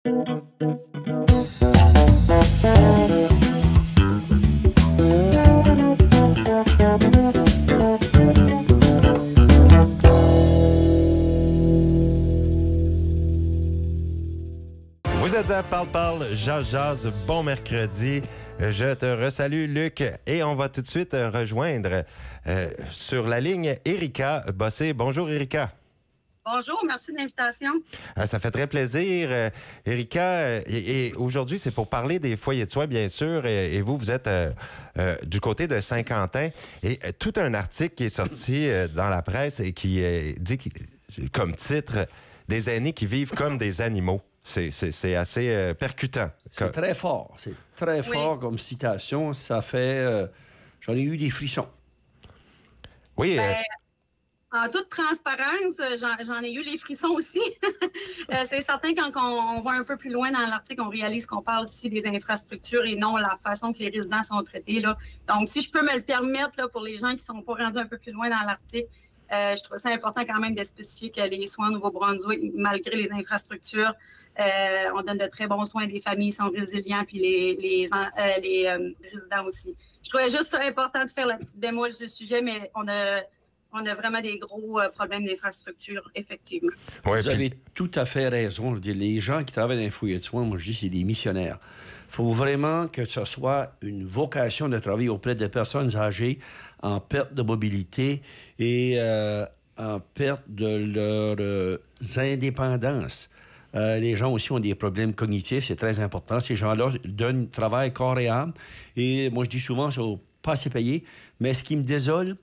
Vous êtes à Parle, jase, bon mercredi. Je te resalue, Luc, et on va tout de suite rejoindre sur la ligne Erika Bossé. Bonjour, Erika. Bonjour, merci de l'invitation. Ça fait très plaisir. Erika, et aujourd'hui, c'est pour parler des foyers de soins, bien sûr, et vous êtes du côté de Saint-Quentin. Et tout un article qui est sorti dans la presse et qui dit, comme titre, « Des aînés qui vivent comme des animaux ». C'est assez percutant. C'est très fort. C'est très fort comme citation. Ça fait... j'en ai eu des frissons. Oui. En toute transparence, j'en ai eu les frissons aussi. C'est certain, quand on va un peu plus loin dans l'article, on réalise qu'on parle ici des infrastructures et non la façon que les résidents sont traités, là. Donc, si je peux me le permettre, là, pour les gens qui ne sont pas rendus un peu plus loin dans l'article, je trouve ça important quand même de spécifier que les soins au Nouveau-Brunswick, malgré les infrastructures, on donne de très bons soins, les familles sont résilients, puis les résidents aussi. Je trouvais juste ça important de faire la petite bémol sur ce sujet, mais on a vraiment des gros problèmes d'infrastructure, effectivement. Ouais, vous avez tout à fait raison. Les gens qui travaillent dans les foyers de soins, moi je dis, c'est des missionnaires. Il faut vraiment que ce soit une vocation de travailler auprès de personnes âgées en perte de mobilité et en perte de leur indépendance. Les gens aussi ont des problèmes cognitifs, c'est très important. Ces gens-là donnent travail corps et âme. Et moi, je dis souvent, ça ne vaut pas assez payer. Mais ce qui me désole,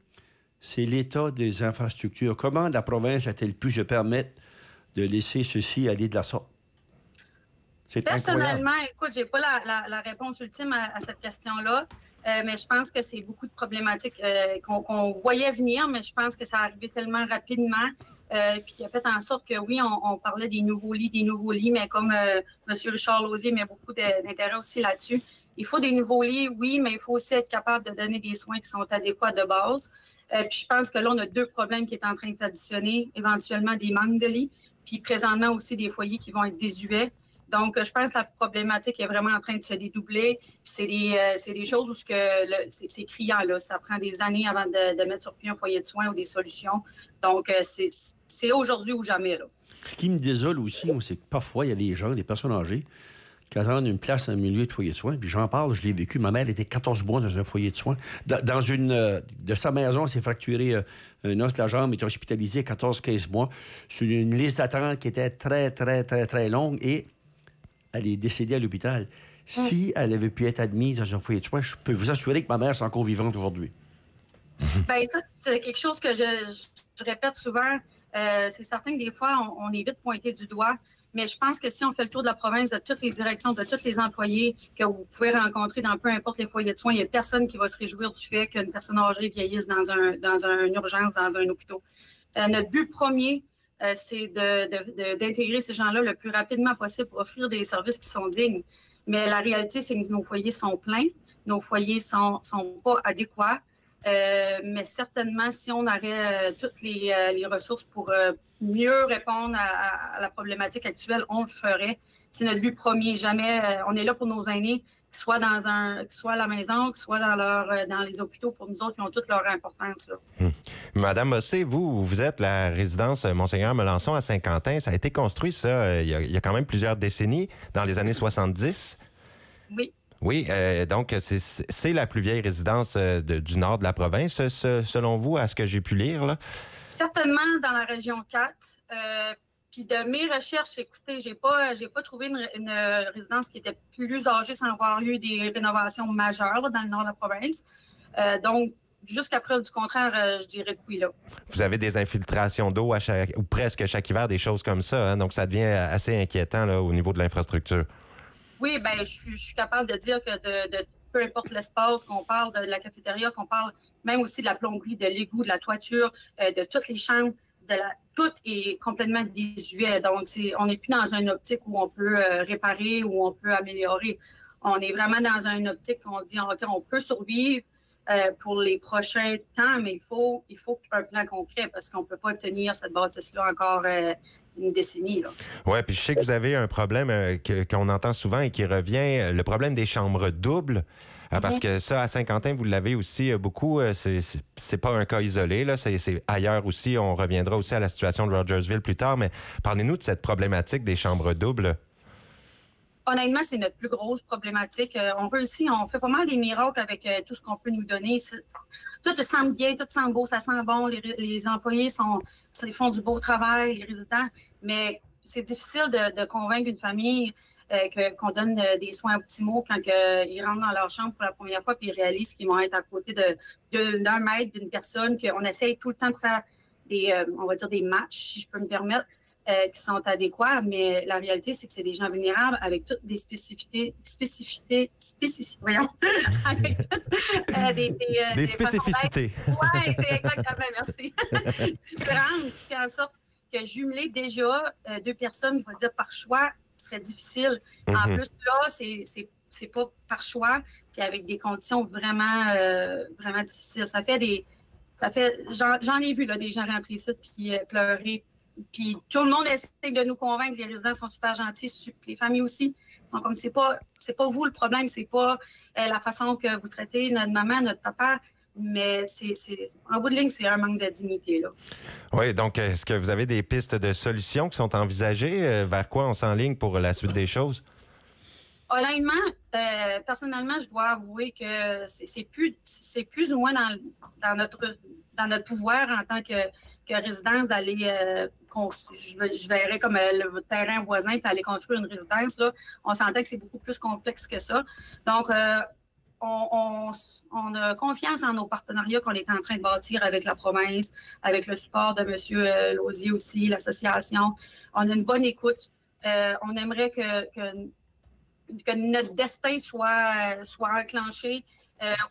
c'est l'état des infrastructures. Comment la province a-t-elle pu se permettre de laisser ceci aller de la sorte? Personnellement, écoute, je n'ai pas la réponse ultime à cette question-là, mais je pense que c'est beaucoup de problématiques qu'on voyait venir, mais je pense que ça arrivait tellement rapidement, puis qui a fait en sorte que, oui, on parlait des nouveaux lits, mais comme M. Richard Lausier met beaucoup d'intérêt aussi là-dessus, il faut des nouveaux lits, oui, mais il faut aussi être capable de donner des soins qui sont adéquats de base. Puis je pense que là, on a deux problèmes qui sont en train de s'additionner, éventuellement des manques de lits, puis présentement aussi des foyers qui vont être désuets. Donc, je pense que la problématique est vraiment en train de se dédoubler. Puis c'est des choses où c'est criant, là. Ça prend des années avant de mettre sur pied un foyer de soins ou des solutions. Donc, c'est aujourd'hui ou jamais, là. Ce qui me désole aussi, c'est que parfois, il y a des gens, des personnes âgées, qui attendent une place en milieu de foyer de soins. Puis j'en parle, je l'ai vécu. Ma mère était 14 mois dans un foyer de soins. Dans de sa maison, elle s'est fracturé un os de la jambe, elle était hospitalisée 14-15 mois sur une liste d'attente qui était très, très, très, très longue et elle est décédée à l'hôpital. Si elle avait pu être admise dans un foyer de soins, je peux vous assurer que ma mère est encore vivante aujourd'hui. Bien, ça, c'est quelque chose que je répète souvent. C'est certain que des fois, on est vite pointé du doigt. Mais je pense que si on fait le tour de la province, de toutes les directions, de tous les employés que vous pouvez rencontrer dans peu importe les foyers de soins, il n'y a personne qui va se réjouir du fait qu'une personne âgée vieillisse dans une urgence, dans un hôpital. Notre but premier, c'est d'intégrer ces gens-là le plus rapidement possible pour offrir des services qui sont dignes. Mais la réalité, c'est que nos foyers sont pleins, nos foyers sont pas adéquats. Mais certainement, si on aurait toutes les ressources pour mieux répondre à la problématique actuelle, on le ferait. C'est notre but premier. Jamais, on est là pour nos aînés, qu'ils soient à la maison, qu'ils soient dans les hôpitaux, pour nous autres, qui ont toute leur importance, là. Madame Bossé, vous êtes la résidence Monseigneur Melançon à Saint-Quentin. Ça a été construit, ça, il y a quand même plusieurs décennies, dans les années 70. Oui. Oui, donc c'est la plus vieille résidence du nord de la province, selon vous, à ce que j'ai pu lire, là? Certainement dans la région 4. Puis de mes recherches, écoutez, j'ai pas trouvé une résidence qui était plus âgée sans avoir eu des rénovations majeures là, dans le nord de la province. Donc, jusqu'à preuve du contraire, je dirais que oui, là. Vous avez des infiltrations d'eau ou presque chaque hiver, des choses comme ça, hein? Donc ça devient assez inquiétant là, au niveau de l'infrastructure. Oui, bien, je suis capable de dire que de peu importe l'espace, qu'on parle de la cafétéria, qu'on parle même aussi de la plomberie, de l'égout, de la toiture, de toutes les chambres, tout est complètement désuet. Donc, on n'est plus dans une optique où on peut réparer, où on peut améliorer. On est vraiment dans une optique où on dit, OK, on peut survivre, pour les prochains temps, mais il faut un plan concret parce qu'on ne peut pas tenir cette bâtisse-là encore une décennie. Oui, puis je sais que vous avez un problème qu'on entend souvent et qui revient, le problème des chambres doubles. Parce que ça, à Saint-Quentin, vous l'avez aussi beaucoup. C'est pas un cas isolé, là. C'est ailleurs aussi. On reviendra aussi à la situation de Rogersville plus tard. Mais parlez-nous de cette problématique des chambres doubles. Honnêtement, c'est notre plus grosse problématique. On fait pas mal des miracles avec tout ce qu'on peut nous donner. Tout semble bien, tout semble beau, ça sent bon. Les employés font du beau travail, les résidents. Mais c'est difficile de convaincre une famille qu'on donne des soins optimaux quand ils rentrent dans leur chambre pour la première fois puis ils réalisent qu'ils vont être à côté d'un mètre d'une personne, qu'on essaye tout le temps de faire on va dire des matchs, si je peux me permettre, qui sont adéquats, mais la réalité, c'est que c'est des gens vulnérables avec toutes des spécificités, voyons, avec toutes des spécificités. Oui, c'est exactement, merci. Différentes, qui fait en sorte que jumeler déjà deux personnes, je vais dire par choix, serait difficile. En plus, là, c'est pas par choix, puis avec des conditions vraiment, vraiment difficiles. J'en ai vu là, des gens rentrer ici puis pleurer. Puis tout le monde essaie de nous convaincre. Les résidents sont super gentils, les familles aussi. Ils sont comme, c'est pas vous le problème, c'est pas la façon que vous traitez notre maman, notre papa. Mais en bout de ligne, c'est un manque de dignité, là. Oui, donc est-ce que vous avez des pistes de solutions qui sont envisagées? Vers quoi on s'enligne pour la suite des choses? Honnêtement, personnellement, je dois avouer que c'est plus ou moins dans notre pouvoir en tant que résidence d'aller je verrais comme le terrain voisin puis aller construire une résidence. Là. On sentait que c'est beaucoup plus complexe que ça. Donc, on a confiance en nos partenariats qu'on est en train de bâtir avec la province, avec le support de M. Lausier aussi, l'association. On a une bonne écoute. On aimerait que notre destin soit enclenché.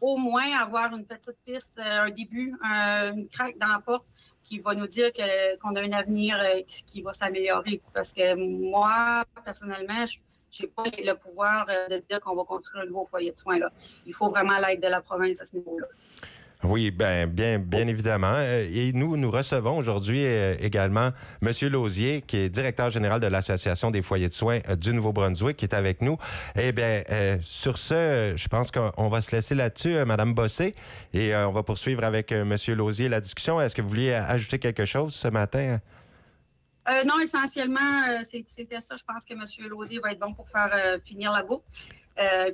Au moins avoir une petite piste, un début, une craque dans la porte qui va nous dire qu'on a un avenir qui va s'améliorer. Parce que moi, personnellement, je n'ai pas le pouvoir de dire qu'on va construire un nouveau foyer de soins. Là. Il faut vraiment l'aide de la province à ce niveau-là. Oui, bien évidemment. Et nous recevons aujourd'hui également M. Lausier, qui est directeur général de l'Association des foyers de soins du Nouveau-Brunswick, qui est avec nous. Eh bien, sur ce, je pense qu'on va se laisser là-dessus, Mme Bossé, et on va poursuivre avec M. Lausier la discussion. Est-ce que vous vouliez ajouter quelque chose ce matin? Non, essentiellement, c'était ça. Je pense que M. Lausier va être bon pour faire finir la boucle.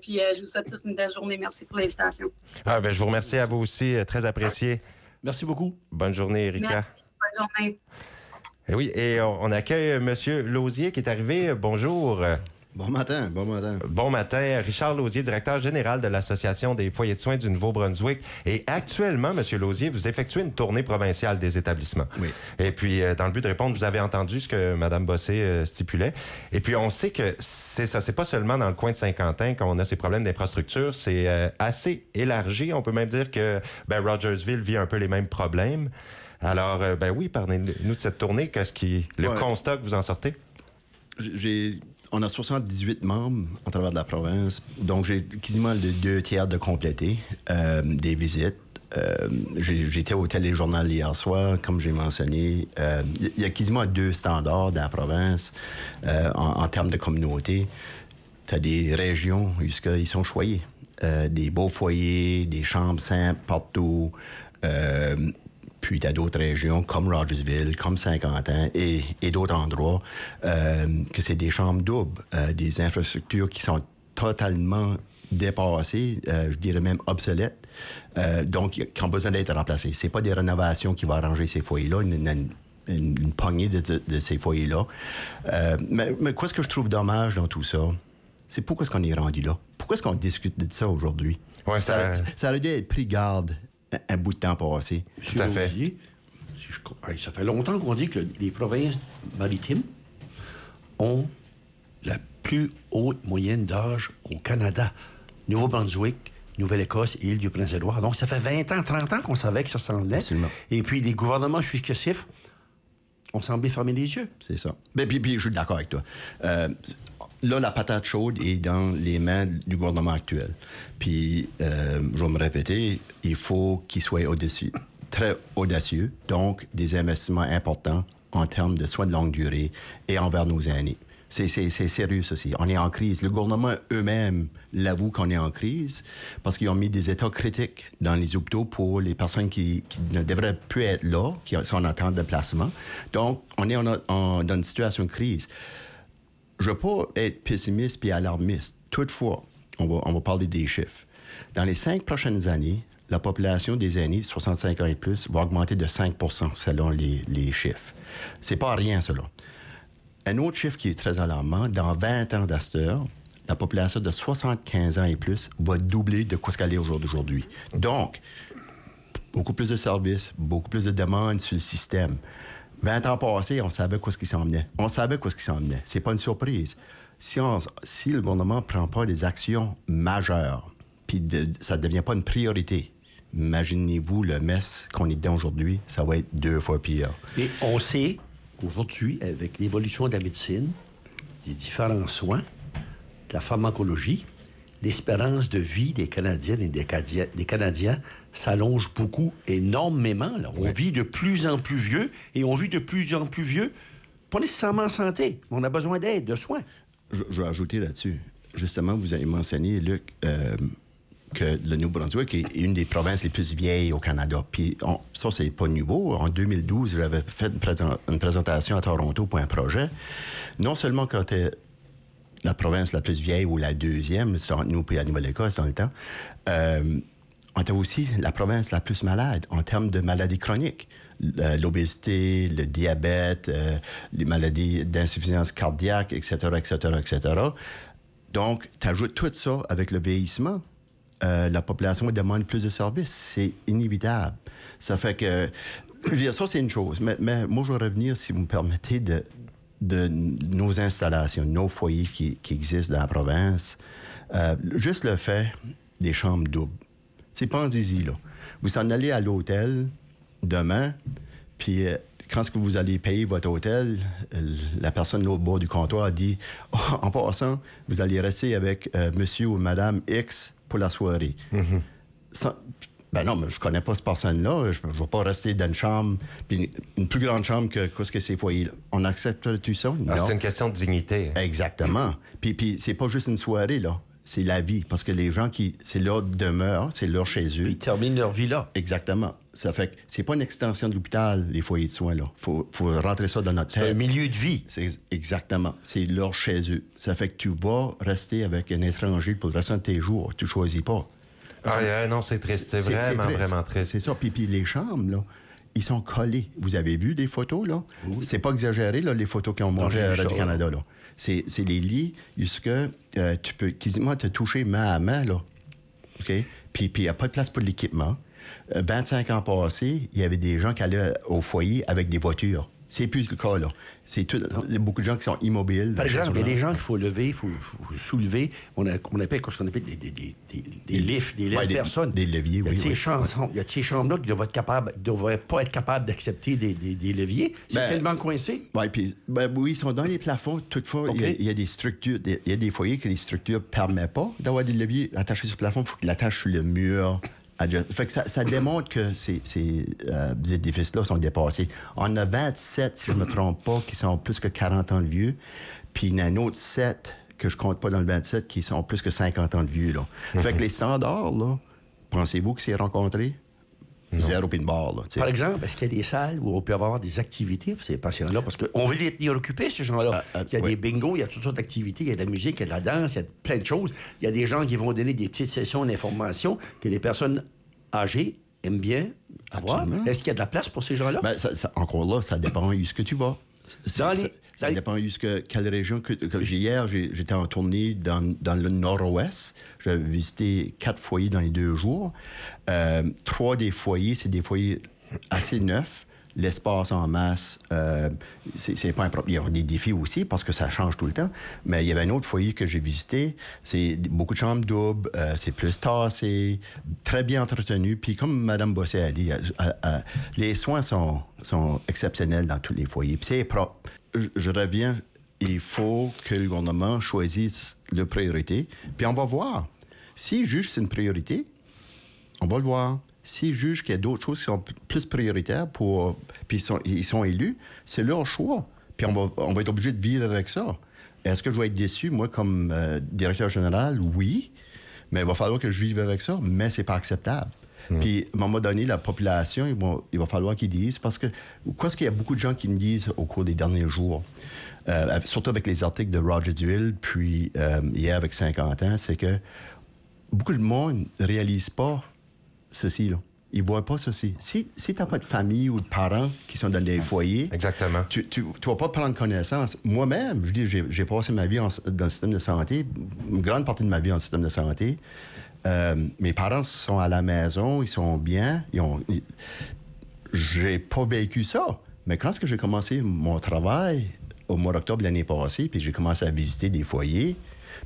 Puis je vous souhaite toute une belle journée. Merci pour l'invitation. Je vous remercie à vous aussi. Très apprécié. Merci beaucoup. Bonne journée, Erika. Merci. Bonne journée. Et oui, et on accueille M. Lausier qui est arrivé. Bonjour. Bon matin. Bon matin. Richard Lausier, directeur général de l'Association des foyers de soins du Nouveau-Brunswick. Et actuellement, M. Lausier, vous effectuez une tournée provinciale des établissements. Oui. Et puis, dans le but de répondre, vous avez entendu ce que Mme Bossé stipulait. Et puis, on sait que c'est ça. C'est pas seulement dans le coin de Saint-Quentin qu'on a ces problèmes d'infrastructure. C'est assez élargi. On peut même dire que Rogersville vit un peu les mêmes problèmes. Alors, oui, parlez-nous de cette tournée. Le constat que vous en sortez? On a 78 membres en travers de la province, donc j'ai quasiment le 2/3 de compléter des visites. J'étais au Téléjournal hier soir, comme j'ai mentionné. Il y a quasiment 2 standards dans la province en termes de communauté. Tu as des régions où ils sont choyés. Des beaux foyers, des chambres simples partout. Puis tu as d'autres régions comme Rogersville, comme Saint-Quentin et d'autres endroits que c'est des chambres doubles, des infrastructures qui sont totalement dépassées, je dirais même obsolètes, donc qui ont besoin d'être remplacées. C'est pas des rénovations qui vont arranger ces foyers-là, une poignée de ces foyers-là. Mais quoi ce que je trouve dommage dans tout ça, c'est pourquoi est-ce qu'on est rendu là? Pourquoi est-ce qu'on discute de ça aujourd'hui? Ouais, ça aurait dû être pris garde un bout de temps passé. Tout à fait. Ça fait longtemps qu'on dit que les provinces maritimes ont la plus haute moyenne d'âge au Canada. Nouveau-Brunswick, Nouvelle-Écosse et Île-du-Prince-Édouard. Donc, ça fait 20 ans, 30 ans qu'on savait que ça s'en venait. Absolument. Et puis, les gouvernements successifs ont semblé fermer les yeux. C'est ça. Puis je suis d'accord avec toi. là, la patate chaude est dans les mains du gouvernement actuel. Puis, je vais me répéter, il faut qu'il soit très audacieux, donc des investissements importants en termes de soins de longue durée et envers nos aînés. C'est sérieux, ceci. On est en crise. Le gouvernement eux-mêmes l'avoue qu'on est en crise parce qu'ils ont mis des états critiques dans les hôpitaux pour les personnes qui ne devraient plus être là, qui sont en attente de placement. Donc, on est dans une situation de crise. Je ne veux pas être pessimiste et alarmiste. Toutefois, on va parler des chiffres. Dans les 5 prochaines années, la population des aînés de 65 ans et plus va augmenter de 5 % selon les chiffres. C'est pas rien, cela. Un autre chiffre qui est très alarmant, dans 20 ans d'Astor, la population de 75 ans et plus va doubler de ce qu'elle est aujourd'hui. Donc, beaucoup plus de services, beaucoup plus de demandes sur le système. 20 ans passés, on savait ce qui s'en venait. C'est pas une surprise. Si le gouvernement ne prend pas des actions majeures, puis ça ne devient pas une priorité, imaginez-vous le mess qu'on est dedans aujourd'hui, ça va être 2 fois pire. Et on sait qu'aujourd'hui, avec l'évolution de la médecine, des différents soins, de la pharmacologie, l'espérance de vie des Canadiennes et des Canadiens s'allonge beaucoup, énormément. Là. On vit de plus en plus vieux, et on vit de plus en plus vieux, pas nécessairement en santé, mais on a besoin d'aide, de soins. Je vais ajouter là-dessus. Justement, vous avez mentionné, Luc, que le Nouveau-Brunswick est une des provinces les plus vieilles au Canada. Puis ça, c'est pas nouveau. En 2012, j'avais fait une présentation à Toronto pour un projet. Non seulement quand t'es la province la plus vieille ou la deuxième, c'est entre nous et la Nouvelle-Écosse dans le temps, on était aussi la province la plus malade en termes de maladies chroniques. L'obésité, le diabète, les maladies d'insuffisance cardiaque, etc., etc., etc. Donc, tu ajoutes tout ça avec le vieillissement. La population demande plus de services. C'est inévitable. Ça fait que... Je veux dire, ça, c'est une chose. Mais moi, je vais revenir, si vous me permettez, de nos installations, nos foyers qui existent dans la province. Juste le fait des chambres doubles. C'est pensez-y, là. Vous en allez à l'hôtel demain, puis quand vous allez payer votre hôtel, la personne de l'autre bord du comptoir dit « En passant, vous allez rester avec monsieur ou madame X pour la soirée. Mm-hmm. Ben non, mais je connais pas cette personne-là. Je ne vais pas rester dans une chambre, puis une plus grande chambre que ces foyers-là. On accepte tout ça? Non. C'est une question de dignité. Exactement. Puis c'est pas juste une soirée, là. C'est la vie. Parce que les gens c'est leur demeure, c'est leur chez eux. Puis ils terminent leur vie là. Exactement. Ça fait que c'est pas une extension de l'hôpital, les foyers de soins, là. Faut rentrer ça dans notre tête. C'est un milieu de vie. Exactement. C'est leur chez eux. Ça fait que tu vas rester avec un étranger pour le restant de tes jours. Tu choisis pas. Non, c'est triste. C'est vraiment triste. C'est ça. Puis les chambres, là, ils sont collés. Vous avez vu des photos, là? Oui. C'est pas exagéré, là, les photos qu'ils ont montrées à Radio-Canada, là. C'est les lits jusque tu peux quasiment te toucher main à main, là. OK? Puis il n'y a pas de place pour l'équipement. 25 ans passés, il y avait des gens qui allaient au foyer avec des voitures. C'est plus le cas, là. Il y a beaucoup de gens qui sont immobiles. Par exemple, il y a des gens qu'il faut lever, il faut soulever. On appelle ce qu'on appelle des lifts, des personnes. Des leviers, oui. Il y a ces chambres-là qui ne devraient pas être capables d'accepter des leviers. C'est tellement coincé. Oui, ils sont dans les plafonds. Toutefois, okay. il y a des structures, il y a des foyers que les structures ne permettent pas d'avoir des leviers attachés sur le plafond. Il faut qu'ils l'attachent sur le mur. Fait que ça démontre que ces édifices-là sont dépassés. On a 27, si je ne me trompe pas, qui sont plus que 40 ans de vieux. Puis il y en a un autre 7 que je compte pas dans le 27 qui sont plus que 50 ans de vieux. Là. Fait que les standards, là, pensez-vous que c'est rencontré? Non. Zéro pin barre, là. Par exemple, est-ce qu'il y a des salles où on peut avoir des activités pour ces patients-là? Parce qu'on veut les tenir occupés, ces gens-là. Il y a des bingos, il y a toutes sortes d'activités, il y a de la musique, il y a de la danse, il y a plein de choses. Il y a des gens qui vont donner des petites sessions d'information que les personnes âgées aiment bien avoir. Absolument. Est-ce qu'il y a de la place pour ces gens-là? Encore là, ça dépend où ce que tu vas. Ça dépend quelle région. Hier, j'étais en tournée dans le nord-ouest. J'ai visité 4 foyers dans les 2 jours. 3 des foyers, c'est des foyers assez neufs. L'espace en masse, c'est pas impropre. Il y a des défis aussi parce que ça change tout le temps. Mais il y avait un autre foyer que j'ai visité. C'est beaucoup de chambres doubles. C'est plus tassé, très bien entretenu. Puis comme Mme Bossé a dit, les soins sont exceptionnels dans tous les foyers. Puis c'est propre. Je reviens il faut que le gouvernement choisisse la priorité. Puis on va voir. S'il juge que c'est une priorité, on va le voir. S'ils jugent qu'il y a d'autres choses qui sont plus prioritaires puis ils sont élus, c'est leur choix. Puis on va être obligé de vivre avec ça. Est-ce que je vais être déçu, moi, comme directeur général? Oui. Mais il va falloir que je vive avec ça. Mais c'est pas acceptable. Puis, à un moment donné, la population, il va falloir qu'ils disent, parce que, qu'est-ce qu'il y a beaucoup de gens qui me disent au cours des derniers jours, surtout avec les articles de Rogersville, puis hier avec 50 ans, c'est que beaucoup de monde ne réalise pas ceci, là. Ils ne voient pas ceci. Si tu n'as pas de famille ou de parents qui sont dans des foyers, exactement, tu ne vas pas prendre connaissance. Moi-même, je dis, j'ai passé ma vie dans le système de santé, une grande partie de ma vie dans le système de santé. Mes parents sont à la maison, ils sont bien. J'ai pas vécu ça. Mais quand j'ai commencé mon travail au mois d'octobre de l'année passée, puis j'ai commencé à visiter des foyers,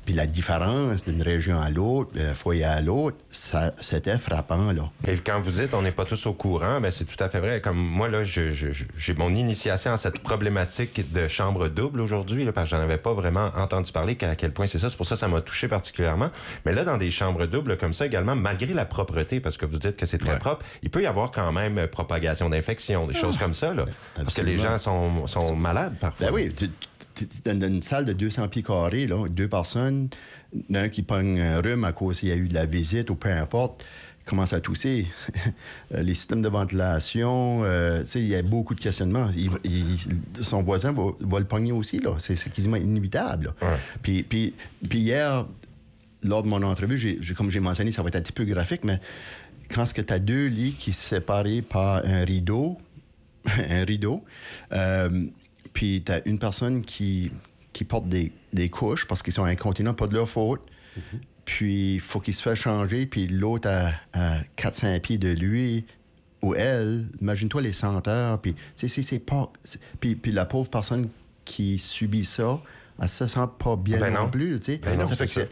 puis la différence d'une région à l'autre, d'un foyer à l'autre, c'était frappant, là. Et quand vous dites on n'est pas tous au courant, bien, c'est tout à fait vrai. Comme moi, là, j'ai mon initiation à cette problématique de chambre double aujourd'hui, là, parce que j'en avais pas vraiment entendu parler à quel point c'est ça. C'est pour ça que ça m'a touché particulièrement. Mais là, dans des chambres doubles comme ça également, malgré la propreté, parce que vous dites que c'est très propre, il peut y avoir quand même propagation d'infection, des choses comme ça, là. Parce que les gens sont malades parfois. Ben oui, dans une salle de 200 pieds carrés, là, 2 personnes, l'un qui pogne un rhume à cause qu'il y a eu de la visite ou peu importe, commence à tousser. Les systèmes de ventilation, il y a beaucoup de questionnements. Son voisin va le pogner aussi, là. C'est quasiment inévitable. Ouais. Puis hier, lors de mon entrevue, comme j'ai mentionné, ça va être un petit peu graphique, mais quand tu as 2 lits qui sont séparés par un rideau, puis tu as une personne qui porte des couches parce qu'ils sont incontinents, pas de leur faute. Mm-hmm. Puis il faut qu'il se fasse changer, puis l'autre à 400 pieds de lui ou elle. Imagine-toi les senteurs. Puis c'est pas... Puis la pauvre personne qui subit ça, elle se sent pas bien non plus. Tu sais. Ça fait que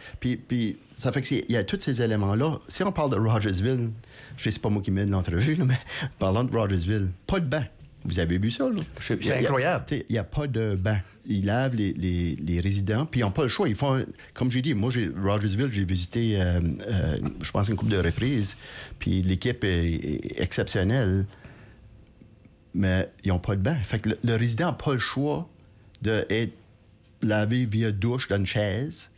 puis ça fait qu'il y a tous ces éléments-là. Si on parle de Rogersville, je sais c'est pas moi qui mène l'entrevue, mais parlant de Rogersville, pas de banc. Vous avez vu ça, là? C'est incroyable. Il n'y a pas de banc. Ils lavent les résidents, puis ils n'ont pas le choix. Ils font, comme j'ai dit, moi, Rogersville, j'ai visité, je pense, une couple de reprises, puis l'équipe est exceptionnelle, mais ils n'ont pas de banc. Fait que le résident n'a pas le choix d'être lavé via douche dans une chaise,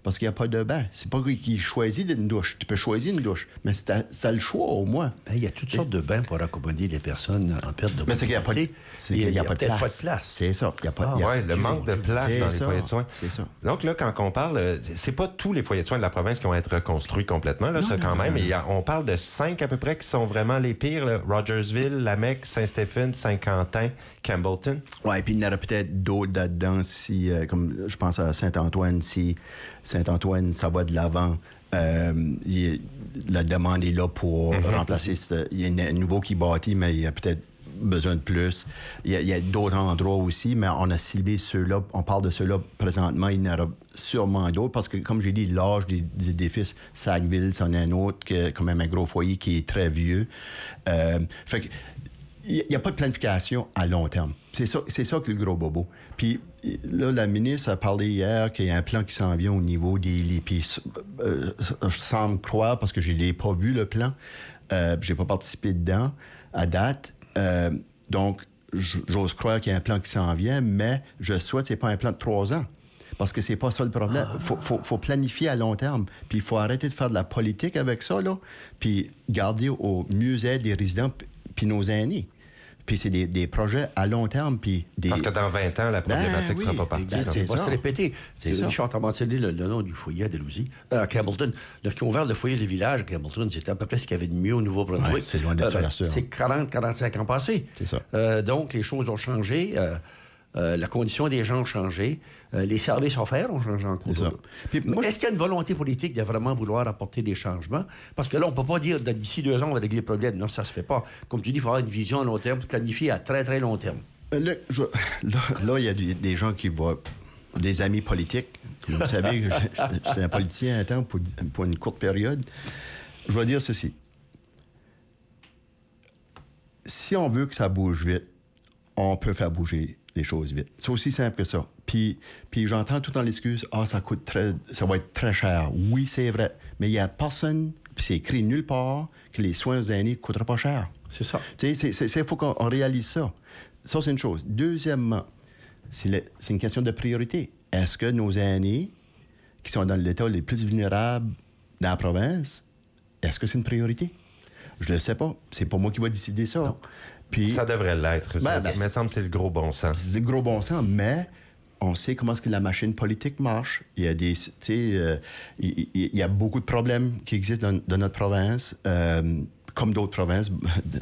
parce qu'il n'y a pas de banc. C'est pas qu'il choisit une douche. Tu peux choisir une douche, mais c'est le choix au moins. Il y a toutes sortes de bains pour accommoder les personnes en perte de mobilité. Mais c'est qu'il n'y a pas de place. C'est ça. Il y a pas, le manque de place dans les foyers de soins. C'est ça. Donc là, quand on parle, c'est pas tous les foyers de soins de la province qui vont être reconstruits complètement, là, quand même. On parle de 5 à peu près qui sont vraiment les pires. Là. Rogersville, Lamec, Saint-Stéphen, Saint-Quentin, Campbellton. Oui, puis il y en aurait peut-être d'autres là-dedans, si, comme je pense à Saint-Antoine, si Saint-Antoine, ça va de l'avant. La demande est là pour remplacer. Il y a un nouveau qui bâtit, mais il y a peut-être besoin de plus. Il y a d'autres endroits aussi, mais on a ciblé ceux-là. On parle de ceux-là présentement. Il y en aura sûrement d'autres parce que, comme j'ai dit, l'âge des édifices, Sackville, c'en est un autre, quand même un gros foyer qui est très vieux. Fait que, il n'y a pas de planification à long terme. C'est ça qui est le gros bobo. Puis là, la ministre a parlé hier qu'il y a un plan qui s'en vient au niveau des lits. Puis je semble croire, parce que je n'ai pas vu le plan, je n'ai pas participé dedans à date. Donc, j'ose croire qu'il y a un plan qui s'en vient, mais je souhaite que ce n'est pas un plan de 3 ans. Parce que c'est pas ça le problème. Faut planifier à long terme. Puis il faut arrêter de faire de la politique avec ça, là. Puis garder au mieux-être des résidents puis nos aînés. Puis c'est des projets à long terme. Puis parce que dans 20 ans, la problématique ne sera pas partie. Ça va se répéter. Richard a mentionné le nom du foyer à Dalhousie, à Campbellton. Qui ont ouvert le foyer des villages à Campbellton, c'était à peu près ce qu'il y avait de mieux au Nouveau-Brunswick. Ouais, c'est loin de ça. C'est 40-45 ans passés. C'est ça. Donc, les choses ont changé. La condition des gens ont changé. Les services offerts ont changé en cours. Est-ce qu'il y a une volonté politique de vraiment vouloir apporter des changements? Parce que là, on ne peut pas dire d'ici 2 ans, on va régler le problème. Non, ça ne se fait pas. Comme tu dis, il faut avoir une vision à long terme, planifier à très, très long terme. Là, il y a des gens qui voient des amis politiques. Vous savez, j'étais un politicien un temps pour une courte période. Je vais dire ceci. Si on veut que ça bouge vite, on peut faire bouger les choses vite. C'est aussi simple que ça. Puis j'entends tout le temps l'excuse, ça va être très cher. Oui, c'est vrai. Mais il n'y a personne, puis c'est écrit nulle part, que les soins aux aînés ne coûteront pas cher. C'est ça. Tu sais, il faut qu'on réalise ça. Ça, c'est une chose. Deuxièmement, c'est une question de priorité. Est-ce que nos aînés, qui sont dans l'état les plus vulnérables dans la province, est-ce que c'est une priorité? Je ne le sais pas. C'est pas moi qui va décider ça. Puis, ça devrait l'être. Il me semble que c'est le gros bon sens. C'est le gros bon sens, mais on sait comment est-ce que la machine politique marche. Il y a il y a beaucoup de problèmes qui existent dans notre province, comme d'autres provinces,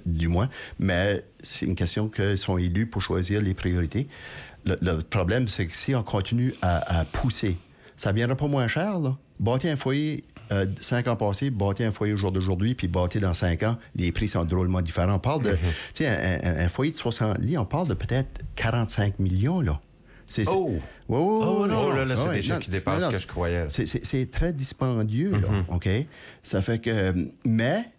du moins. Mais c'est une question qu'ils sont élus pour choisir les priorités. Le problème, c'est que si on continue à pousser, ça ne viendra pas moins cher, là. Bâtir un foyer 5 ans passés, bâtir un foyer au jour d'aujourd'hui, puis bâtir dans 5 ans, les prix sont drôlement différents. On parle de, tu sais, un foyer de 60 lits, on parle de peut-être 45 millions, là. Oh! Non, là, c'est des choses qui dépassent ce que je croyais. C'est très dispendieux, là, OK? Ça fait que... Mais,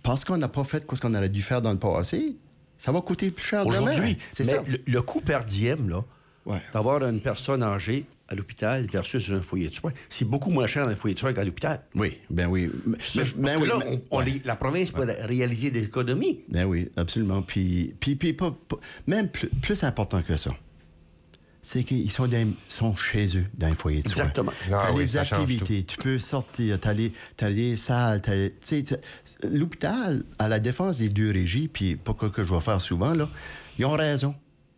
parce qu'on n'a pas fait ce qu'on aurait dû faire dans le passé, ça va coûter plus cher demain. Aujourd'hui, c'est mais ça. Le coût per diem, là, d'avoir une personne âgée à l'hôpital versus un foyer de soins, c'est beaucoup moins cher dans un foyer de soins qu'à l'hôpital. Oui, ben oui. Parce que là, la province peut réaliser des économies. Ben oui, absolument. Puis même plus important que ça, c'est qu'ils sont chez eux dans les foyers de soins. Exactement. T'as les activités, tu peux sortir, t'as les salles, l'hôpital, à la défense des deux régies, puis pas que je vais faire souvent, là, ils ont raison.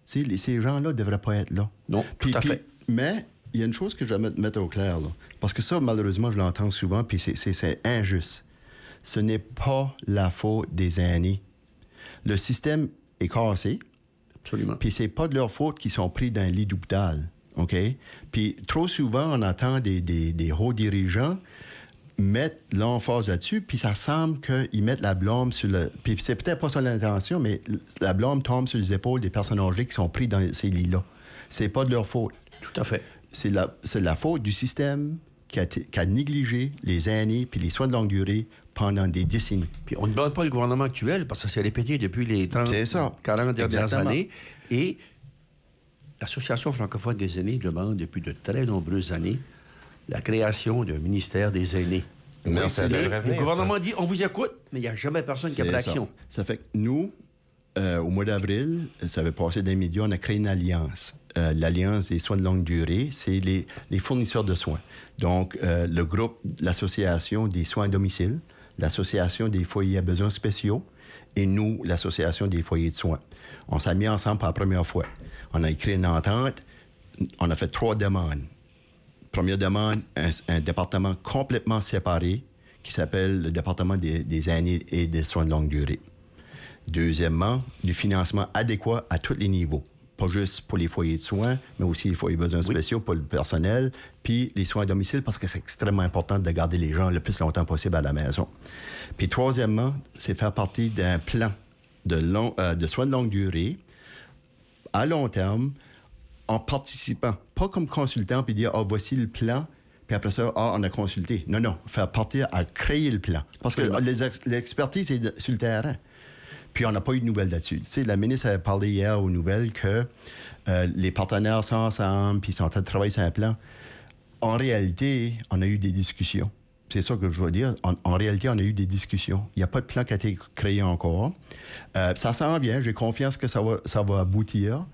Ces gens-là ne devraient pas être là. Non, tout à fait. Mais il y a une chose que je vais mettre au clair, là, parce que ça, malheureusement, je l'entends souvent, puis c'est injuste. Ce n'est pas la faute des aînés. Le système est cassé. Absolument. Puis c'est pas de leur faute qu'ils sont pris dans un lit d'hôpital, OK? Puis trop souvent, on entend des hauts dirigeants mettre l'emphase là-dessus, puis ça semble qu'ils mettent la blâme sur le... Puis c'est peut-être pas ça l'intention, mais la blâme tombe sur les épaules des personnes âgées qui sont pris dans ces lits-là. C'est pas de leur faute. Tout à fait. C'est la faute du système qui a négligé les aînés puis les soins de longue durée pendant des décennies. Puis on ne demande pas le gouvernement actuel, parce que ça s'est répété depuis les 30, 40 dernières années. Et l'Association francophone des aînés demande depuis de très nombreuses années la création d'un ministère des aînés. Merci. Le gouvernement dit, on vous écoute, mais il n'y a jamais personne qui a pris action. Ça fait que nous, au mois d'avril, ça avait passé dans les médias, on a créé une alliance. L'Alliance des soins de longue durée, c'est les fournisseurs de soins. Donc, le groupe, l'Association des soins à domicile, l'Association des foyers à besoins spéciaux et nous, l'Association des foyers de soins. On s'est mis ensemble pour la première fois. On a écrit une entente. On a fait 3 demandes. Première demande, un département complètement séparé qui s'appelle le département des aînés et des soins de longue durée. Deuxièmement, du financement adéquat à tous les niveaux. Pas juste pour les foyers de soins, mais aussi les foyers de besoins spéciaux pour le personnel, puis les soins à domicile, parce que c'est extrêmement important de garder les gens le plus longtemps possible à la maison. Puis troisièmement, c'est faire partie d'un plan de soins de longue durée, à long terme, en participant, pas comme consultant, puis dire, voici le plan, puis après ça, on a consulté. Non, faire partir à créer le plan. Parce que l'expertise est sur le terrain. Puis on n'a pas eu de nouvelles là-dessus. Tu sais, la ministre a parlé hier aux nouvelles que les partenaires sont ensemble, puis ils sont en train de travailler sur un plan. En réalité, on a eu des discussions. C'est ça que je veux dire. En réalité, on a eu des discussions. Il n'y a pas de plan qui a été créé encore. Ça s'en vient. J'ai confiance que ça va aboutir.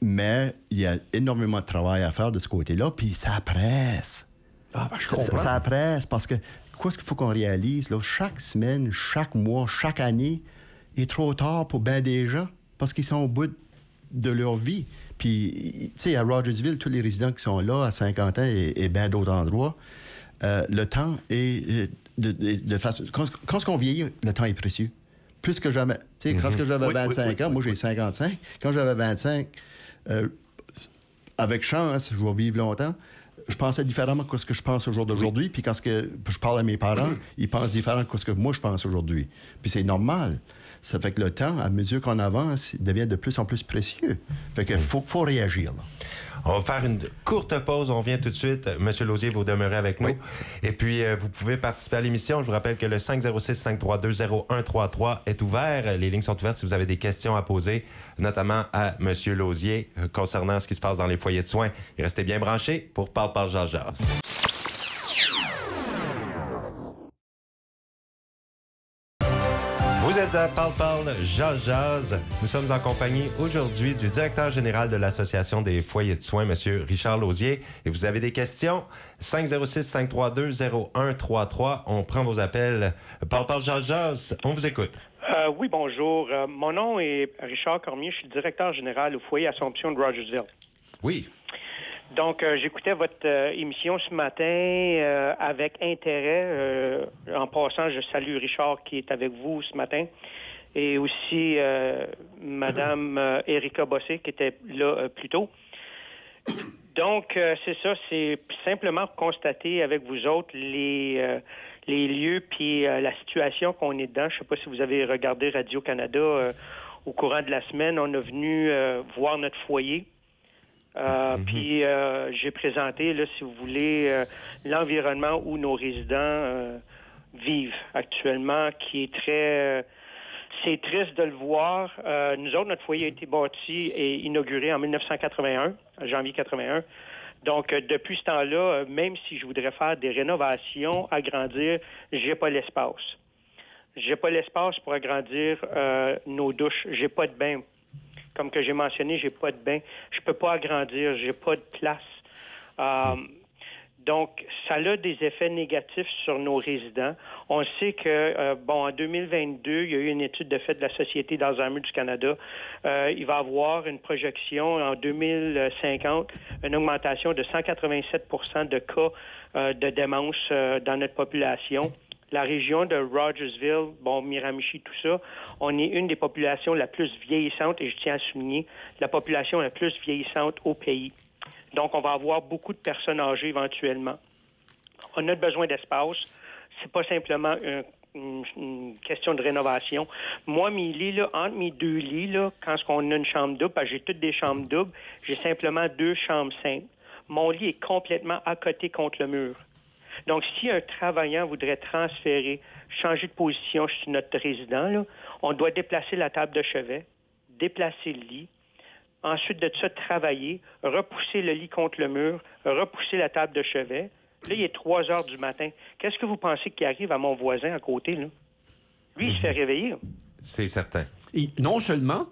Mais il y a énormément de travail à faire de ce côté-là, puis ça presse. Je comprends. Ça presse parce que qu'est-ce qu'il faut qu'on réalise, là? Chaque semaine, chaque mois, chaque année est trop tard pour bien des gens parce qu'ils sont au bout de leur vie. Puis, tu sais, à Rogersville, tous les résidents qui sont là à Saint-Quentin et bien d'autres endroits, le temps est de façon... Quand on vieillit, le temps est précieux. Plus que jamais. Tu sais, quand j'avais 25 ans, moi j'ai 55. Quand j'avais 25, avec chance, je vais vivre longtemps. Je pensais différemment que ce que je pense au jour d'aujourd'hui. Puis quand je parle à mes parents, ils pensent différemment que ce que moi je pense aujourd'hui. Puis c'est normal. Ça fait que le temps, à mesure qu'on avance, il devient de plus en plus précieux. Fait qu'il faut réagir, là. On va faire une courte pause. On vient tout de suite. Monsieur Lausier, vous demeurez avec nous. Et puis, vous pouvez participer à l'émission. Je vous rappelle que le 506-532-0133 est ouvert. Les lignes sont ouvertes si vous avez des questions à poser, notamment à Monsieur Lausier concernant ce qui se passe dans les foyers de soins. Et restez bien branchés pour Parle Jase. Vous êtes à Parle Jase. Nous sommes en compagnie aujourd'hui du directeur général de l'Association des foyers de soins, M. Richard Lausier. Et vous avez des questions? 506-532-0133. On prend vos appels. Parle Jase. On vous écoute. Oui, bonjour. Mon nom est Richard Cormier. Je suis directeur général au foyer Assomption de Rogersville. Oui. Donc, j'écoutais votre émission ce matin avec intérêt. En passant, je salue Richard qui est avec vous ce matin et aussi Madame Erika Bossé qui était là plus tôt. Donc, c'est ça, c'est simplement constater avec vous autres les lieux puis la situation qu'on est dedans. Je ne sais pas si vous avez regardé Radio-Canada au courant de la semaine. On est venu voir notre foyer. Puis j'ai présenté, là, si vous voulez, l'environnement où nos résidents vivent actuellement, qui est très... c'est triste de le voir. Nous autres, notre foyer a été bâti et inauguré en 1981, janvier 81. Donc, depuis ce temps-là, même si je voudrais faire des rénovations, agrandir, j'ai pas l'espace. J'ai pas l'espace pour agrandir nos douches. J'ai pas de bain. Comme que j'ai mentionné, j'ai pas de bain. Je peux pas agrandir, j'ai pas de place. Donc, ça a des effets négatifs sur nos résidents. On sait que, en 2022, il y a eu une étude de fait de la Société d'Alzheimer du Canada. Il va y avoir une projection en 2050, une augmentation de 187 % de cas de démence dans notre population. La région de Rogersville, Miramichi, tout ça, on est une des populations la plus vieillissante, et je tiens à souligner, la population la plus vieillissante au pays. Donc, on va avoir beaucoup de personnes âgées éventuellement. On a besoin d'espace. C'est pas simplement une question de rénovation. Moi, mes lits, là, entre mes deux lits, là, quand on a une chambre double, parce que j'ai toutes des chambres doubles, j'ai simplement 2 chambres simples. Mon lit est complètement à côté contre le mur. Donc, si un travaillant voudrait transférer, changer de position sur notre résident, là, on doit déplacer la table de chevet, déplacer le lit, ensuite de ça, travailler, repousser le lit contre le mur, repousser la table de chevet. Là, il est 3 heures du matin. Qu'est-ce que vous pensez qui arrive à mon voisin à côté, là? Lui, il se fait réveiller. C'est certain. Et non seulement,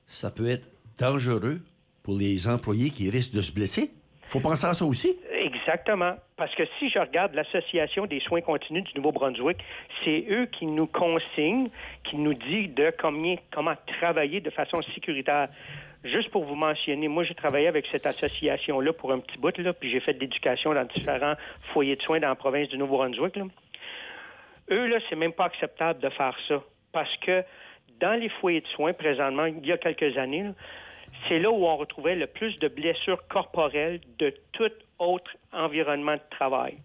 ça peut être dangereux pour les employés qui risquent de se blesser. Il faut penser à ça aussi. Exactement. Parce que si je regarde l'Association des soins continus du Nouveau-Brunswick, c'est eux qui nous consignent, qui nous disent de comment travailler de façon sécuritaire. Juste pour vous mentionner, moi, j'ai travaillé avec cette association-là pour un petit bout, là, puis j'ai fait de l'éducation dans différents foyers de soins dans la province du Nouveau-Brunswick, là. Eux, là, c'est même pas acceptable de faire ça. Parce que dans les foyers de soins, présentement, il y a quelques années, là, c'est là où on retrouvait le plus de blessures corporelles de tout autre environnement de travail.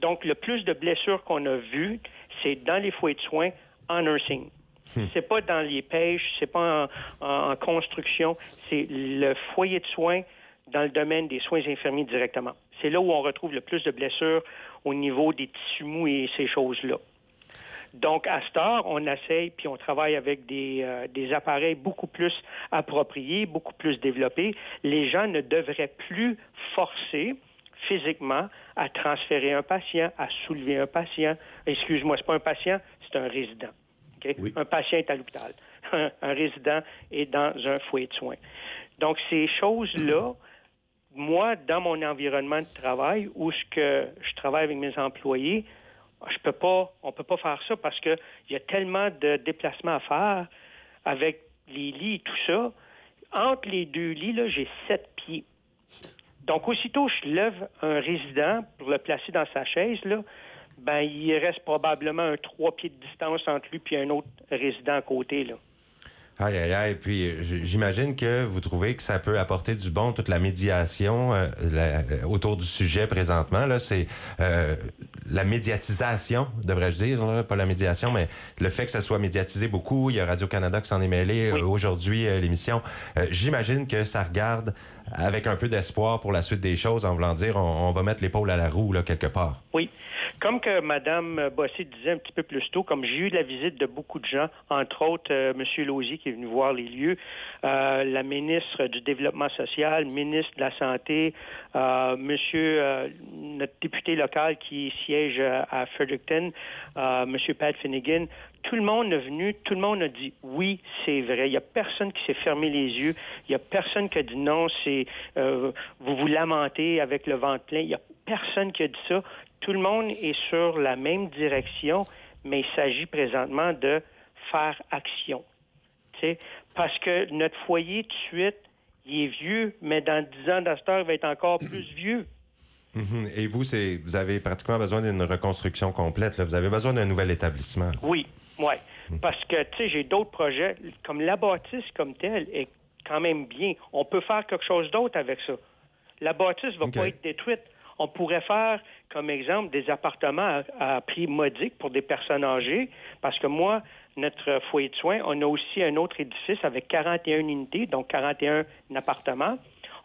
Donc, le plus de blessures qu'on a vues, c'est dans les foyers de soins en nursing. C'est pas dans les pêches, c'est pas en construction, c'est le foyer de soins dans le domaine des soins infirmiers directement. C'est là où on retrouve le plus de blessures au niveau des tissus mous et ces choses-là. Donc, à cette heure, on essaye, puis on travaille avec des appareils beaucoup plus appropriés, beaucoup plus développés. Les gens ne devraient plus forcer physiquement à transférer un patient, à soulever un patient. Excuse-moi, c'est pas un patient, c'est un résident. Okay? Oui. Un patient est à l'hôpital. Un résident est dans un foyer de soins. Donc, ces choses-là, moi, dans mon environnement de travail, où je travaille avec mes employés, on peut pas faire ça parce que il y a tellement de déplacements à faire avec les lits et tout ça. Entre les 2 lits, là, j'ai 7 pieds. Donc, aussitôt je lève un résident pour le placer dans sa chaise, là, il reste probablement un 3 pieds de distance entre lui et un autre résident à côté, là. Aïe, aïe, aïe. Puis j'imagine que vous trouvez que ça peut apporter du bon, toute la médiation autour du sujet présentement. Là, c'est la médiatisation, devrais-je dire, là, pas la médiation, mais le fait que ça soit médiatisé beaucoup. Il y a Radio-Canada qui s'en est mêlé aujourd'hui, l'émission. J'imagine que ça regarde avec un peu d'espoir pour la suite des choses, en voulant dire on va mettre l'épaule à la roue là, quelque part. Oui. Comme que Mme Bossé disait un petit peu plus tôt, comme j'ai eu la visite de beaucoup de gens, entre autres M. Lausier qui est venu voir les lieux, la ministre du Développement social, ministre de la Santé, notre député local qui siège à Fredericton, M. Pat Finnegan, tout le monde est venu, tout le monde a dit oui, c'est vrai. Il n'y a personne qui s'est fermé les yeux. Il n'y a personne qui a dit non, vous vous lamentez avec le ventre plein. Il n'y a personne qui a dit ça. Tout le monde est sur la même direction, mais il s'agit présentement de faire action. T'sais? Parce que notre foyer, tout de suite, il est vieux, mais dans 10 ans d'Astor, il va être encore plus vieux. Et vous avez pratiquement besoin d'une reconstruction complète. Là. Vous avez besoin d'un nouvel établissement. Oui. Parce que, tu sais, j'ai d'autres projets. Comme la bâtisse comme telle est quand même bien. On peut faire quelque chose d'autre avec ça. La bâtisse ne va pas être détruite. On pourrait faire, comme exemple, des appartements à prix modique pour des personnes âgées. Parce que moi, notre foyer de soins, on a aussi un autre édifice avec 41 unités, donc 41 appartements.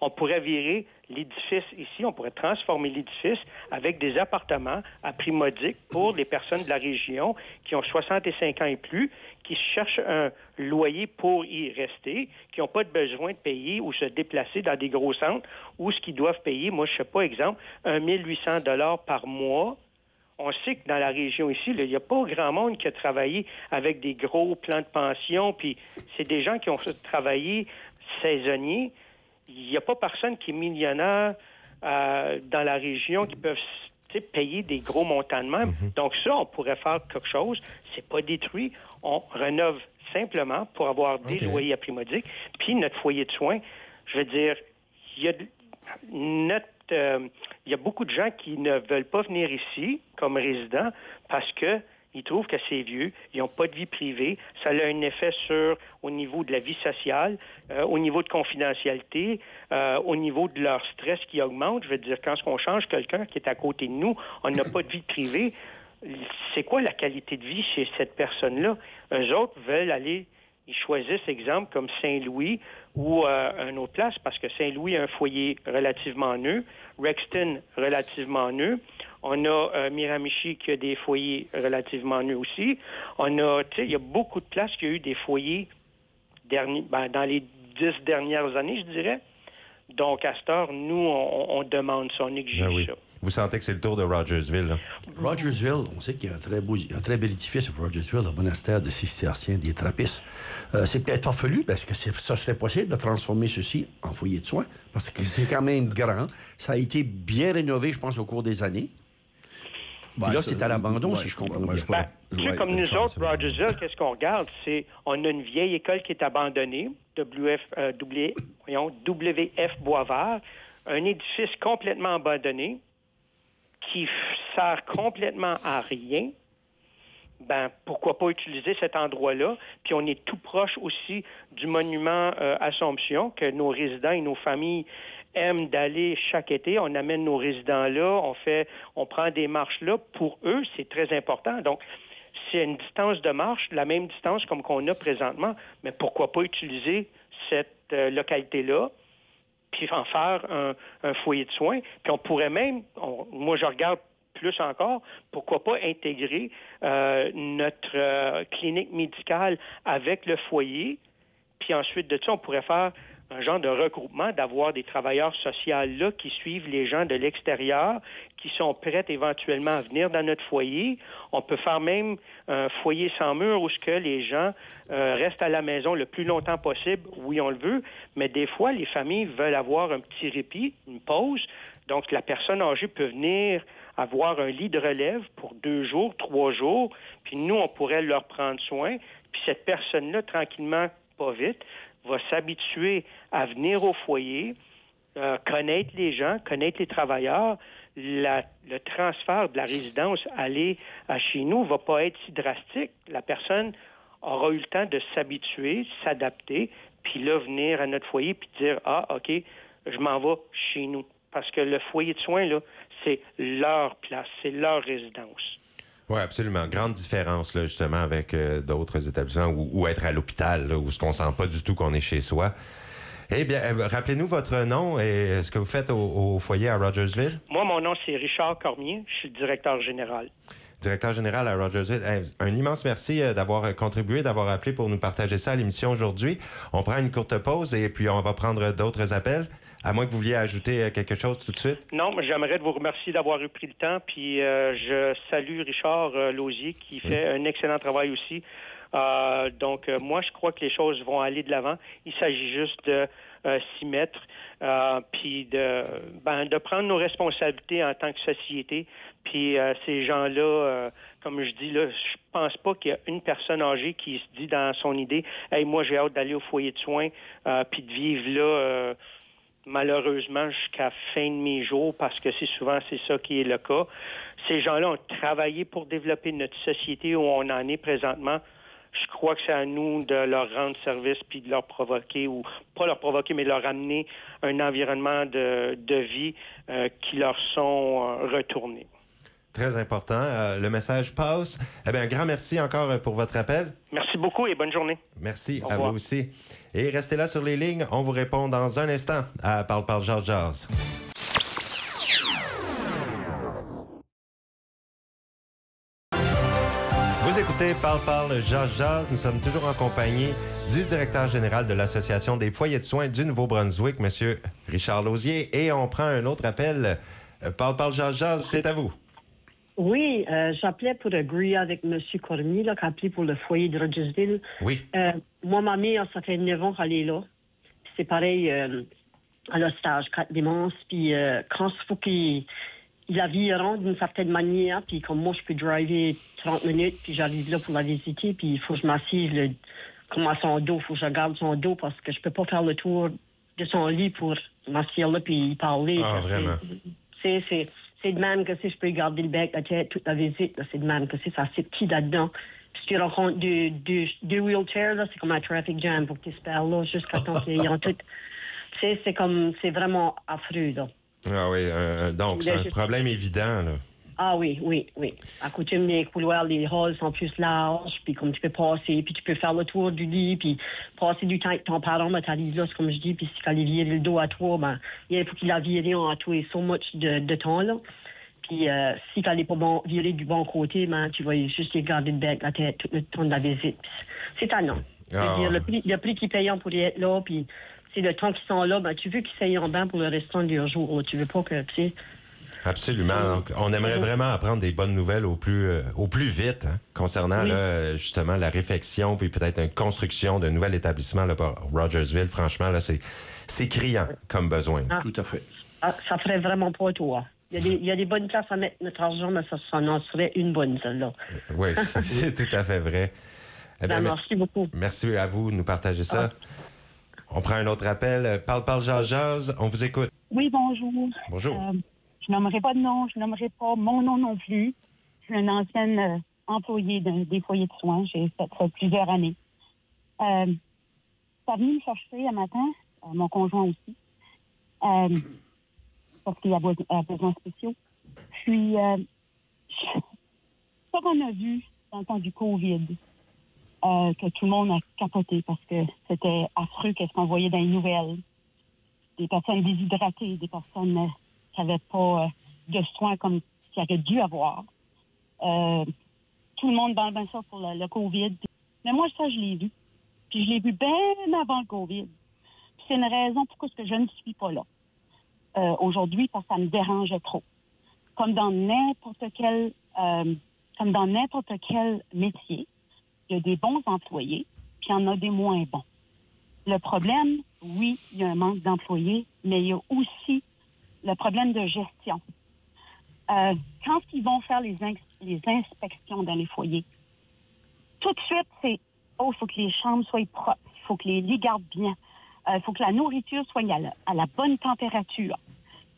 On pourrait virer l'édifice ici, on pourrait transformer l'édifice avec des appartements à prix modique pour les personnes de la région qui ont 65 ans et plus, qui cherchent un loyer pour y rester, qui n'ont pas de besoin de payer ou se déplacer dans des gros centres où ce qu'ils doivent payer, moi je ne sais pas, exemple, 1 800 $ par mois. On sait que dans la région ici, il n'y a pas grand monde qui a travaillé avec des gros plans de pension, puis c'est des gens qui ont travaillé saisonniers. Il n'y a pas personne qui est millionnaire dans la région qui peuvent payer des gros montants de même. Donc ça, on pourrait faire quelque chose. C'est pas détruit. On rénove simplement pour avoir des loyers à prix modique. Puis notre foyer de soins, je veux dire, il y a beaucoup de gens qui ne veulent pas venir ici comme résidents parce que ils trouvent que c'est vieux, ils n'ont pas de vie privée. Ça a un effet au niveau de la vie sociale, au niveau de confidentialité, au niveau de leur stress qui augmente. Je veux dire, quand on change quelqu'un qui est à côté de nous, on n'a pas de vie privée. C'est quoi la qualité de vie chez cette personne-là? Eux autres veulent aller, ils choisissent, exemple, comme Saint-Louis ou une autre place, parce que Saint-Louis a un foyer relativement neuf, Rexton relativement neuf. On a Miramichi qui a des foyers relativement neufs aussi. Il y a beaucoup de places qui ont eu des foyers dans les 10 dernières années, je dirais. Donc, à cette heure, nous, on demande ça, on exige ça. Vous sentez que c'est le tour de Rogersville, là? Rogersville, on sait qu'il y a un très bel édifice à Rogersville, le monastère des cisterciens, des Trappistes. C'est peut-être farfelu parce que ça serait possible de transformer ceci en foyer de soins parce que c'est quand même grand. Ça a été bien rénové, je pense, au cours des années. Puis là, c'est à l'abandon, si je comprends bien. Comme nous autres, Rogersville, qu'est-ce qu'on regarde? On a une vieille école qui est abandonnée, WF Boisvert, un édifice complètement abandonné qui sert complètement à rien. Pourquoi pas utiliser cet endroit-là? Puis on est tout proche aussi du monument Assomption, que nos résidents et nos familles aiment d'aller chaque été. On amène nos résidents là, on prend des marches là. Pour eux, c'est très important. Donc, c'est une distance de marche, la même distance comme qu'on a présentement, mais pourquoi pas utiliser cette localité-là, puis en faire un foyer de soins. Puis on pourrait même, moi je regarde plus encore, pourquoi pas intégrer notre clinique médicale avec le foyer, puis ensuite de ça, on pourrait faire un genre de regroupement, d'avoir des travailleurs sociaux là qui suivent les gens de l'extérieur, qui sont prêts éventuellement à venir dans notre foyer. On peut faire même un foyer sans mur où ce que les gens restent à la maison le plus longtemps possible. Oui, on le veut, mais des fois, les familles veulent avoir un petit répit, une pause. Donc, la personne âgée peut venir avoir un lit de relève pour 2 jours, 3 jours, puis nous, on pourrait leur prendre soin. Puis cette personne-là, tranquillement, pas vite, va s'habituer à venir au foyer, connaître les gens, connaître les travailleurs. Le transfert de la résidence aller à chez nous va pas être si drastique. La personne aura eu le temps de s'habituer, s'adapter, puis là, venir à notre foyer puis dire « Ah, OK, je m'en vais chez nous. » parce que le foyer de soins, là, c'est leur place, c'est leur résidence. Oui, absolument. Grande différence, là, justement, avec d'autres établissements ou être à l'hôpital, là, où on ne sent pas du tout qu'on est chez soi. Eh bien, rappelez-nous votre nom et ce que vous faites au foyer à Rogersville. Moi, mon nom, c'est Richard Cormier. Je suis le directeur général. Directeur général à Rogersville. Un immense merci d'avoir contribué, d'avoir appelé pour nous partager ça à l'émission aujourd'hui. On prend une courte pause et puis on va prendre d'autres appels. À moins que vous vouliez ajouter quelque chose tout de suite. Non, mais j'aimerais vous remercier d'avoir pris le temps. Puis je salue Richard Lausier qui fait un excellent travail aussi. Donc, moi, je crois que les choses vont aller de l'avant. Il s'agit juste de s'y mettre, puis de prendre nos responsabilités en tant que société. Puis ces gens-là, comme je dis, là, je pense pas qu'il y a une personne âgée qui se dit dans son idée « Hey, moi, j'ai hâte d'aller au foyer de soins, puis de vivre là... malheureusement, jusqu'à la fin de mes jours, parce que c'est ça qui est le cas. Ces gens-là ont travaillé pour développer notre société où on en est présentement. Je crois que c'est à nous de leur rendre service puis de leur provoquer, ou pas leur provoquer, mais leur amener un environnement de vie qui leur sont retournés. Très important. Le message passe. Eh bien, un grand merci encore pour votre appel. Merci beaucoup et bonne journée. Merci à vous aussi. Et restez là sur les lignes. On vous répond dans un instant à Parle Jazz. Vous écoutez Parle Jazz. Nous sommes toujours en compagnie du directeur général de l'Association des foyers de soins du Nouveau-Brunswick, M. Richard Lausier. Et on prend un autre appel. Parle Jazz, c'est à vous. Oui, j'appelais pour agree avec M. Cormier, là, qui a appelé pour le foyer de Rogersville. Oui. Moi, ma mère, ça fait 9 ans qu'elle est là. Puis c'est pareil, elle a stage 4 démence. Puis quand il faut qu'il la viront d'une certaine manière, puis comme moi, je peux driver 30 minutes, puis j'arrive là pour la visiter, puis il faut que je m'assise comme à son dos, il faut que je regarde son dos, parce que je peux pas faire le tour de son lit pour m'asseoir là, puis parler. Ah, vraiment? C'est de même que si je peux garder le bec, la tête, toute la visite. C'est de même que si ça c'est qui là-dedans. Puis si tu rencontres deux wheelchairs, là, c'est comme un traffic jam. Faut que tu espères là jusqu'à temps qu'ils ont tout. C'est vraiment affreux, là. Ah oui, donc c'est un problème évident, là. Ah oui. À coutume, les couloirs, les halls sont plus larges, puis comme tu peux passer, puis tu peux faire le tour du lit, puis passer du temps avec ton parent, mais t'arrives là, c'est comme je dis, puis si t'allais virer le dos à toi, ben, il faut qu'il a viré en tout et so much de temps, là. Puis si t'allais pas virer du bon côté, ben, tu vas juste les garder le bec, la tête, tout le temps de la visite. C'est tannant. Le prix qu'ils payent pour y être là, puis c'est le temps qu'ils sont là, ben, tu veux qu'ils s'aillent en bain pour le restant de leur jour, là. Tu veux pas que, tu sais... Absolument. Donc, on aimerait vraiment apprendre des bonnes nouvelles au plus vite, hein, concernant là, justement la réfection puis peut-être une construction d'un nouvel établissement là, pour Rogersville. Franchement, là, c'est criant comme besoin. Tout à fait. Ça ferait vraiment pas toi. Il y a des bonnes places à mettre notre argent, mais ça en serait une bonne, celle-là. Oui, c'est tout à fait vrai. Eh bien, merci beaucoup. Merci à vous de nous partager ça. On prend un autre appel. Parle Jazz, on vous écoute. Oui, bonjour. Bonjour. Je nommerai pas de nom, je nommerai pas mon nom non plus. Je suis une ancienne employée des foyers de soins. J'ai fait ça plusieurs années. Ça a venu me chercher un matin, mon conjoint aussi, parce qu'il a besoin spéciaux. Puis, ça qu'on a vu dans le temps du COVID, que tout le monde a capoté parce que c'était affreux qu'est-ce qu'on voyait dans les nouvelles. Des personnes déshydratées, des personnes... qui n'avaient pas de soins comme qu'il aurait dû avoir. Tout le monde parle bien ça pour le COVID. Mais moi, ça, je l'ai vu. Puis je l'ai vu bien avant le COVID. Puis c'est une raison pourquoi je ne suis pas là aujourd'hui, parce que ça me dérangeait trop. Comme dans n'importe quel métier, il y a des bons employés, puis il y en a des moins bons. Le problème, oui, il y a un manque d'employés, mais il y a aussi le problème de gestion. Quand ils vont faire les inspections dans les foyers, tout de suite, c'est « Oh, il faut que les chambres soient propres, il faut que les lits gardent bien, il faut que la nourriture soit à la bonne température. »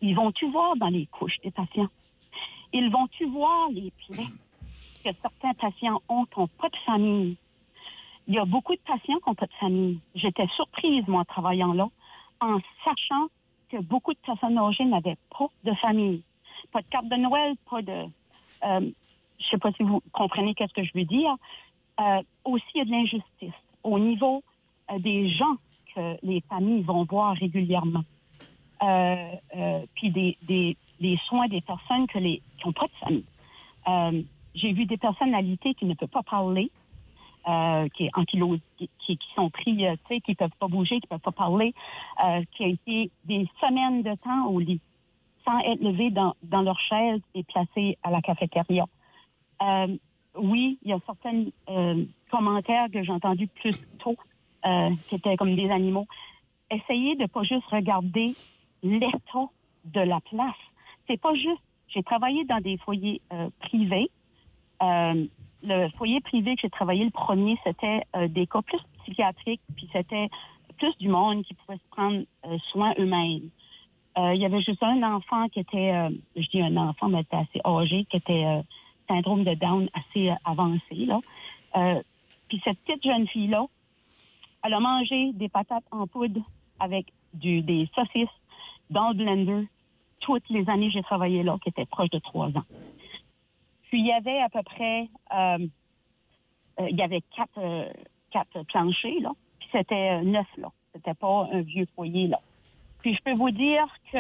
Ils vont-tu voir dans les couches des patients? Ils vont-tu voir les plaies que certains patients ont qui n'ont pas de famille? Il y a beaucoup de patients qui n'ont pas de famille. J'étais surprise, moi, en travaillant là, en sachant que beaucoup de personnes âgées n'avaient pas de famille. Pas de carte de Noël, pas de... je sais pas si vous comprenez qu'est-ce que je veux dire. Aussi, il y a de l'injustice au niveau des gens que les familles vont voir régulièrement. Puis des soins des personnes qui n'ont pas de famille. J'ai vu des personnalités qui ne peuvent pas parler, qui sont pris, tu sais, qui ne peuvent pas bouger, qui ne peuvent pas parler, qui ont été des semaines de temps au lit, sans être levés dans leur chaise et placés à la cafétéria. Oui, il y a certains commentaires que j'ai entendus plus tôt, qui étaient comme des animaux. Essayez de pas juste regarder l'état de la place. C'est pas juste. J'ai travaillé dans des foyers privés. Le foyer privé que j'ai travaillé, le premier, c'était des cas plus psychiatriques, puis c'était plus du monde qui pouvait se prendre soin eux-mêmes. Il y avait juste un enfant qui était, je dis un enfant, mais était assez âgé, qui était syndrome de Down assez avancé, là. Puis cette petite jeune fille-là, elle a mangé des patates en poudre avec des saucisses dans le blender toutes les années que j'ai travaillé là, qui étaient proches de 3 ans. Puis il y avait à peu près, il y avait 4 planchers, là, puis c'était 9, là. C'était pas un vieux foyer, là. Puis je peux vous dire que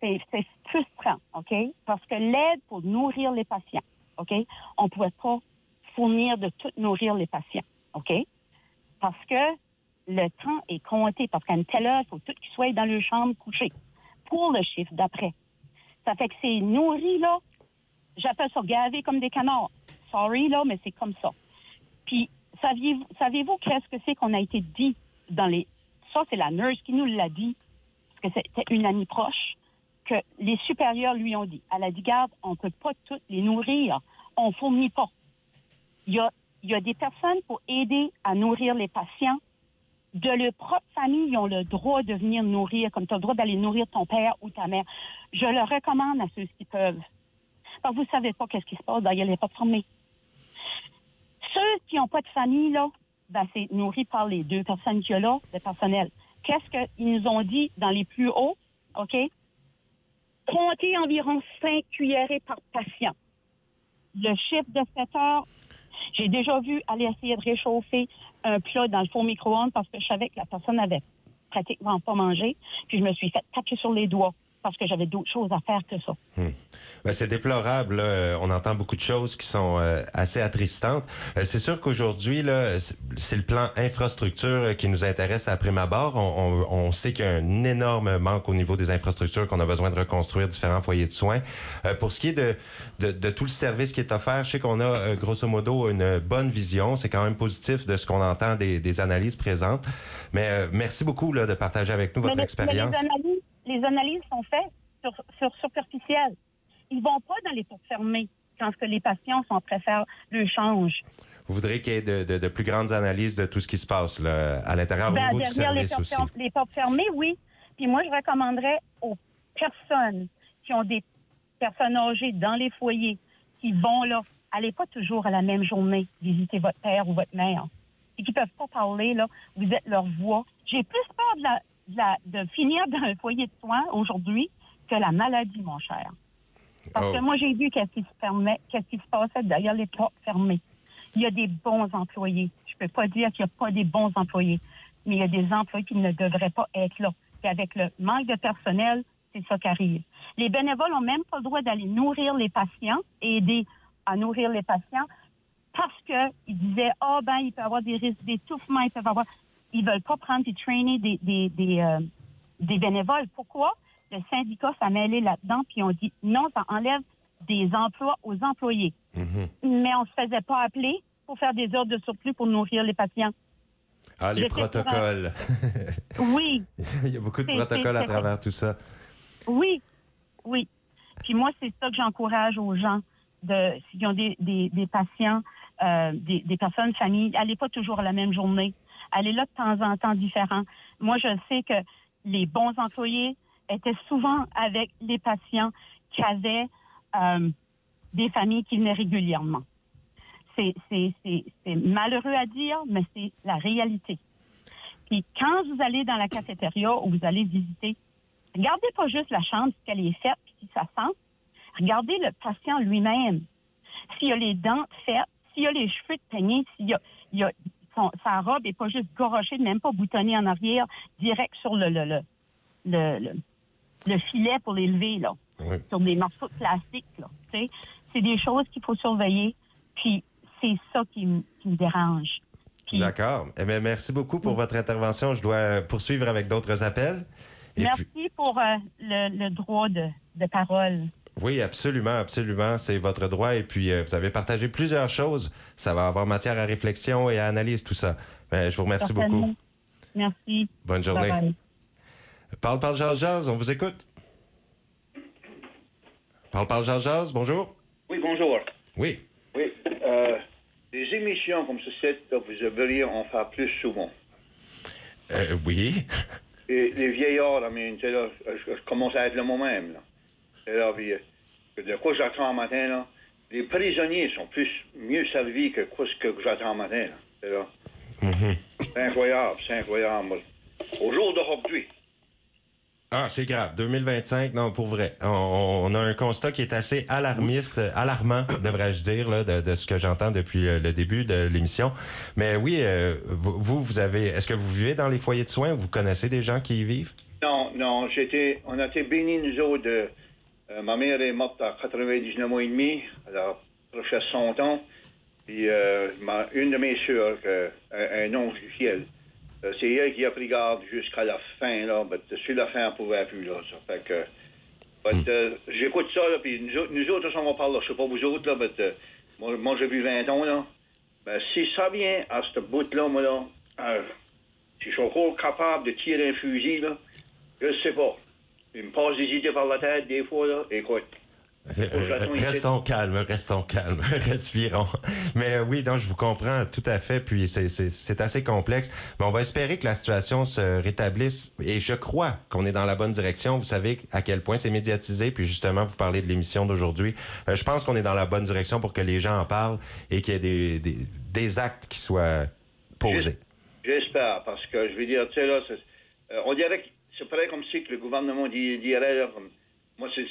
c'est frustrant, OK? Parce que l'aide pour nourrir les patients, OK? On ne pouvait pas fournir de tout nourrir les patients, OK? Parce que le temps est compté, parce qu'à une telle heure, il faut tout qu'ils soient dans leur chambre couchés pour le chiffre d'après. Ça fait que c'est nourri, là, j'appelle ça gavé comme des canards. Sorry, là, mais c'est comme ça. Puis, savez-vous qu'est-ce que c'est qu'on a été dit dans les... Ça, c'est la nurse qui nous l'a dit, parce que c'était une amie proche, que les supérieurs lui ont dit. Elle a dit, garde, on ne peut pas toutes les nourrir. On ne fournit pas. Il y a des personnes pour aider à nourrir les patients. De leur propre famille, ils ont le droit de venir nourrir, comme tu as le droit d'aller nourrir ton père ou ta mère. Je le recommande à ceux qui peuvent. Parce que vous ne savez pas qu'est-ce qui se passe derrière les portes fermées. Ceux qui n'ont pas de famille, là, ben, c'est nourri par les 2 personnes qu'il y a là, le personnel. Qu'est-ce qu'ils nous ont dit dans les plus hauts, OK? Comptez environ 5 cuillerées par patient. Le chiffre de 7 heures, j'ai déjà vu aller essayer de réchauffer un plat dans le four micro-ondes parce que je savais que la personne avait pratiquement pas mangé. Puis je me suis fait taper sur les doigts parce que j'avais d'autres choses à faire que ça. Ben, c'est déplorable. Là. On entend beaucoup de choses qui sont assez attristantes. C'est sûr qu'aujourd'hui, là, c'est le plan infrastructure qui nous intéresse à prime abord. On sait qu'il y a un énorme manque au niveau des infrastructures, qu'on a besoin de reconstruire différents foyers de soins. Pour ce qui est de tout le service qui est offert, je sais qu'on a grosso modo une bonne vision. C'est quand même positif de ce qu'on entend des analyses présentes. Mais merci beaucoup là, de partager avec nous votre expérience. Les analyses sont faites sur superficielles. Ils ne vont pas dans les portes fermées quand les patients préfèrent le change. Vous voudrez qu'il y ait de plus grandes analyses de tout ce qui se passe là, à l'intérieur au niveau du service aussi. Les portes fermées, oui. Puis moi, je recommanderais aux personnes qui ont des personnes âgées dans les foyers, qui vont là, allez pas toujours à la même journée visiter votre père ou votre mère et qui ne peuvent pas parler, là, vous êtes leur voix. J'ai plus peur de finir dans un foyer de soins aujourd'hui que la maladie, mon cher. Parce que moi, j'ai vu qu'est-ce qui se passait derrière les portes fermées. Il y a des bons employés. Je ne peux pas dire qu'il n'y a pas des bons employés, mais il y a des employés qui ne devraient pas être là. Et avec le manque de personnel, c'est ça qui arrive. Les bénévoles n'ont même pas le droit d'aller nourrir les patients, aider à nourrir les patients, parce qu'ils disaient, il peut y avoir des risques d'étouffement, ils veulent pas prendre et trainer des bénévoles. Pourquoi? Le syndicat s'est mêlé là-dedans, puis on dit non, ça enlève des emplois aux employés. Mm-hmm. Mais on ne se faisait pas appeler pour faire des heures de surplus pour nourrir les patients. Ah, les protocoles. Oui. Il y a beaucoup de protocoles à travers tout ça. Oui. Puis moi, c'est ça que j'encourage aux gens. S'ils ont des patients, des personnes, familles, allez pas toujours à la même journée. Allez là de temps en temps différents. Moi, je sais que les bons employés étaient souvent avec les patients qui avaient des familles qui venaient régulièrement. C'est malheureux à dire, mais c'est la réalité. Puis quand vous allez dans la cafétéria ou vous allez visiter, regardez pas juste la chambre, si elle est faite, puis si ça sent. Regardez le patient lui-même. S'il a les dents faites, s'il a les cheveux peignés, sa robe n'est pas juste gorochée, même pas boutonnée en arrière, direct sur le filet pour les lever, là. Oui. Sur des morceaux de plastique, là. Tu sais, c'est des choses qu'il faut surveiller. Puis c'est ça qui me dérange. Puis, D'accord. Eh bien, merci beaucoup pour votre intervention. Je dois poursuivre avec d'autres appels. merci pour le droit de parole. Oui, absolument, absolument. C'est votre droit. Et puis, vous avez partagé plusieurs choses. Ça va avoir matière à réflexion et à analyse, tout ça. Mais je vous remercie beaucoup. Merci. Bonne journée. Bye-bye. Parle, jase, on vous écoute. Parle, jase, bonjour. Oui, bonjour. Oui. Oui. Des émissions comme ceci, vous devriez en faire plus souvent. Oui. Et les vieillards, je commence à être le moi-même. Là. De quoi j'attends le matin, là, les prisonniers sont mieux servis que ce que j'attends le matin. Là. C'est incroyable, c'est incroyable. Au jour d'aujourd'hui. Ah, c'est grave. 2025, non, pour vrai. On a un constat qui est assez alarmant, devrais-je dire, là, de ce que j'entends depuis le début de l'émission. Mais oui, vous avez... Est-ce que vous vivez dans les foyers de soins? Vous connaissez des gens qui y vivent? Non, on a été bénis, nous autres. Ma mère est morte à 99 mois et demi. Elle a approché 100 ans. Puis une de mes sœurs, un ange du ciel, c'est elle qui a pris garde jusqu'à la fin, là. Sur la fin, elle ne pouvait plus, là. Ça fait que... j'écoute ça, là, puis nous autres, on va parler, je sais pas vous autres, là, moi, j'ai vu 20 ans, là. Si ça vient à ce bout-là, moi, là, si je suis encore capable de tirer un fusil, là, je sais pas. Il me passe des idées par la tête, des fois, là. Écoute. Restons calmes, respirons. Mais oui, donc je vous comprends tout à fait, puis c'est assez complexe. Mais on va espérer que la situation se rétablisse, et je crois qu'on est dans la bonne direction. Vous savez à quel point c'est médiatisé, puis justement, vous parlez de l'émission d'aujourd'hui. Je pense qu'on est dans la bonne direction pour que les gens en parlent et qu'il y ait des actes qui soient posés. J'espère, parce que je veux dire, tu sais, là, on dirait que c'est pareil comme si que le gouvernement dirait, là, comme... Moi, c'est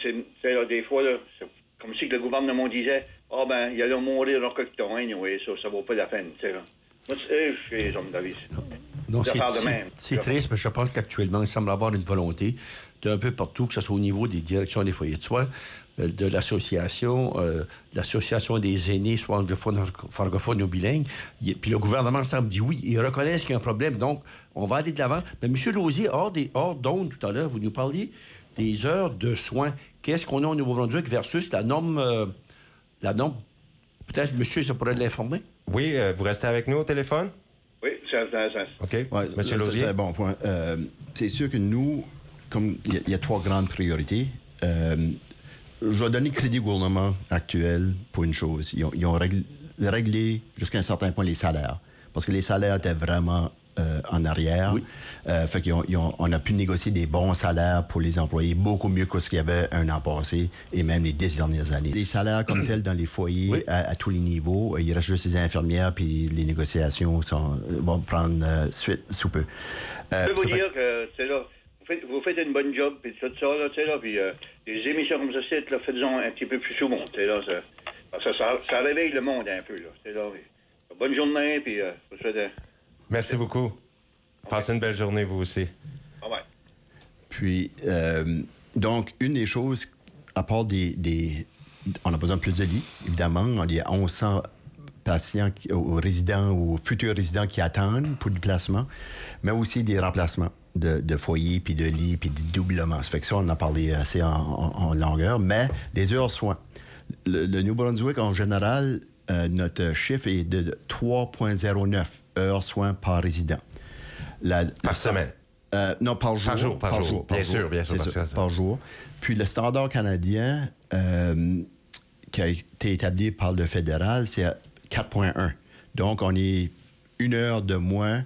là, des fois, là, c'est comme si que le gouvernement disait « Ah, ben, il allait mourir en quelque temps, anyway, ça vaut pas la peine, tu sais, là. » Moi, je suis les hommes d'avis. Non, c'est triste, mais je pense qu'actuellement, il semble avoir une volonté d'un peu partout, que ce soit au niveau des directions des foyers de soins, de l'association des aînés, soit francophones ou bilingues. Puis le gouvernement semble dire oui, ils reconnaissent qu'il y a un problème, donc on va aller de l'avant. Mais M. Lausier, hors d'onde, tout à l'heure, vous nous parliez des heures de soins. Qu'est-ce qu'on a au Nouveau-Brunswick versus la norme? Peut-être, monsieur, ça pourrait l'informer? Oui, vous restez avec nous au téléphone? Oui, c'est intéressant. OK. Ouais, Monsieur Lausier? C'est un bon point. C'est sûr que nous, comme il y a 3 grandes priorités, je vais donner crédit au gouvernement actuel pour une chose. Ils ont réglé jusqu'à un certain point les salaires. Parce que les salaires étaient vraiment en arrière. Oui. Fait qu'on a pu négocier des bons salaires pour les employés, beaucoup mieux que ce qu'il y avait un an passé et même les 10 dernières années. Les salaires comme tels dans les foyers, oui, à tous les niveaux, il reste juste les infirmières, puis les négociations vont prendre suite sous peu. Je peux vous dire que, c'est là, vous faites une bonne job, puis tout ça, là, tu sais, là, puis les émissions comme ça, là, faites-en un petit peu plus souvent, tu sais, là, ça réveille le monde un peu, là, tu sais, là. Bonne journée, puis je vous souhaite... Merci beaucoup. Passez une belle journée, vous aussi. Bye bye. Puis, donc, une des choses, à part on a besoin de plus de lits, évidemment. Il y a 1100 patients, ou résidents, ou futurs résidents qui attendent pour du placement, mais aussi des remplacements de foyers, puis de lits, puis de doublements. Ça fait que ça, on en a parlé assez en longueur. Mais les heures soins. Le New-Brunswick, en général, notre chiffre est de 3,09 heures soins par résident. Par semaine? Non, par jour. Par jour. Bien sûr. Par jour. Puis le standard canadien qui a été établi par le fédéral, c'est 4,1. Donc, on est 1 heure de moins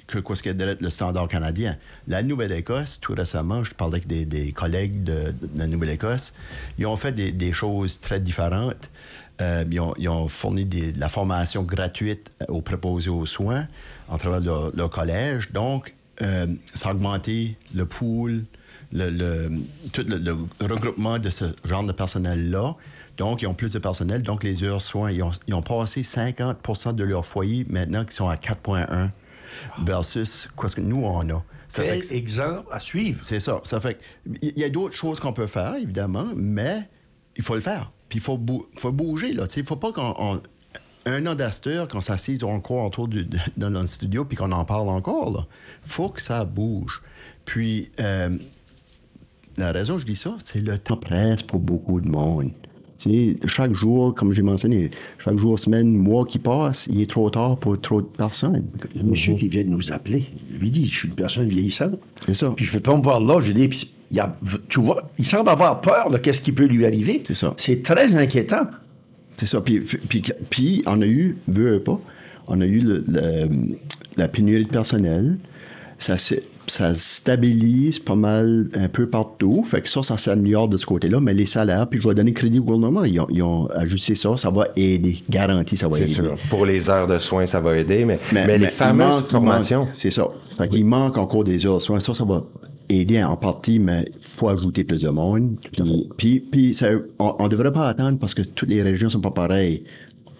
que ce qu'est le standard canadien. La Nouvelle-Écosse, tout récemment, je parlais avec des collègues de la Nouvelle-Écosse, ils ont fait des choses très différentes. Ils ont fourni de la formation gratuite aux préposés aux soins en travers de leur collège. Donc, ça a augmenté le pool, tout le regroupement de ce genre de personnel-là. Donc, ils ont plus de personnel. Donc, les heures soins, ils ont passé 50% de leur foyer maintenant qui sont à 4,1 versus quoi ce que nous, on a. Quel exemple à suivre. C'est ça. Ça fait il y a d'autres choses qu'on peut faire, évidemment, mais il faut le faire. Puis il faut bouger, là. Il ne faut pas un an d'asteur, qu'on s'assise encore autour dans le studio puis qu'on en parle encore, là. Il faut que ça bouge. Puis, la raison que je dis ça, c'est le temps presse pour beaucoup de monde. Tu sais, chaque jour, comme j'ai mentionné, chaque jour, semaine, mois qui passe, il est trop tard pour trop de personnes. Le monsieur qui vient de nous appeler, lui dit, je suis une personne vieillissante. C'est ça. Puis je ne vais pas me voir là, je dis, tu vois, il semble avoir peur de qu'est-ce qui peut lui arriver. C'est ça. C'est très inquiétant. C'est ça. Puis on a eu, on a eu la pénurie de personnel. Ça stabilise pas mal un peu partout. Fait que ça s'améliore de ce côté-là. Mais les salaires, puis je vais donner crédit au gouvernement, ils ont ajusté ça. Ça va aider. Garanti, ça va aider. Sûr. Pour les heures de soins, ça va aider. Mais les fameuses formations... C'est ça. Fait qu'il manque encore des heures de soins. Ça va aider en partie, mais il faut ajouter plus de monde. Puis ça, on ne devrait pas attendre parce que toutes les régions ne sont pas pareilles.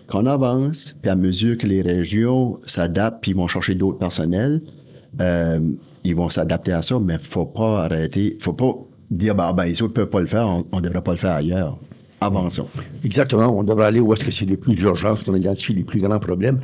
Quand on avance, puis à mesure que les régions s'adaptent, puis ils vont chercher d'autres personnels, ils vont s'adapter à ça, mais il ne faut pas arrêter. Il ne faut pas dire, les autres ne peuvent pas le faire, on ne devrait pas le faire ailleurs. Avançons. Exactement. On devrait aller où est-ce que c'est les plus urgences, qu'on identifie les plus grands problèmes.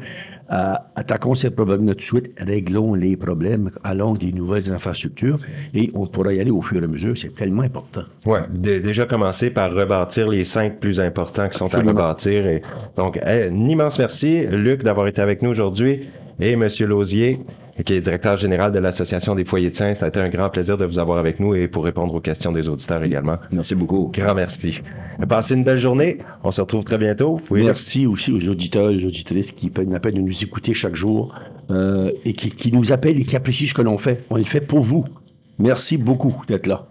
Attaquons ces problèmes-là tout de suite, réglons les problèmes, allons des nouvelles infrastructures et on pourra y aller au fur et à mesure. C'est tellement important. Oui, déjà commencer par rebâtir les 5 plus importants qui sont à rebâtir. Et donc, un immense merci, Luc, d'avoir été avec nous aujourd'hui et M. Lausier, qui est directeur général de l'Association des foyers de soins. Ça a été un grand plaisir de vous avoir avec nous et pour répondre aux questions des auditeurs également. Merci beaucoup. Grand merci. Passez une belle journée. On se retrouve très bientôt. Oui. Merci aussi aux auditeurs et aux auditrices qui prennent la peine de nous écouter chaque jour et qui nous appellent et qui apprécient ce que l'on fait. On le fait pour vous. Merci beaucoup d'être là.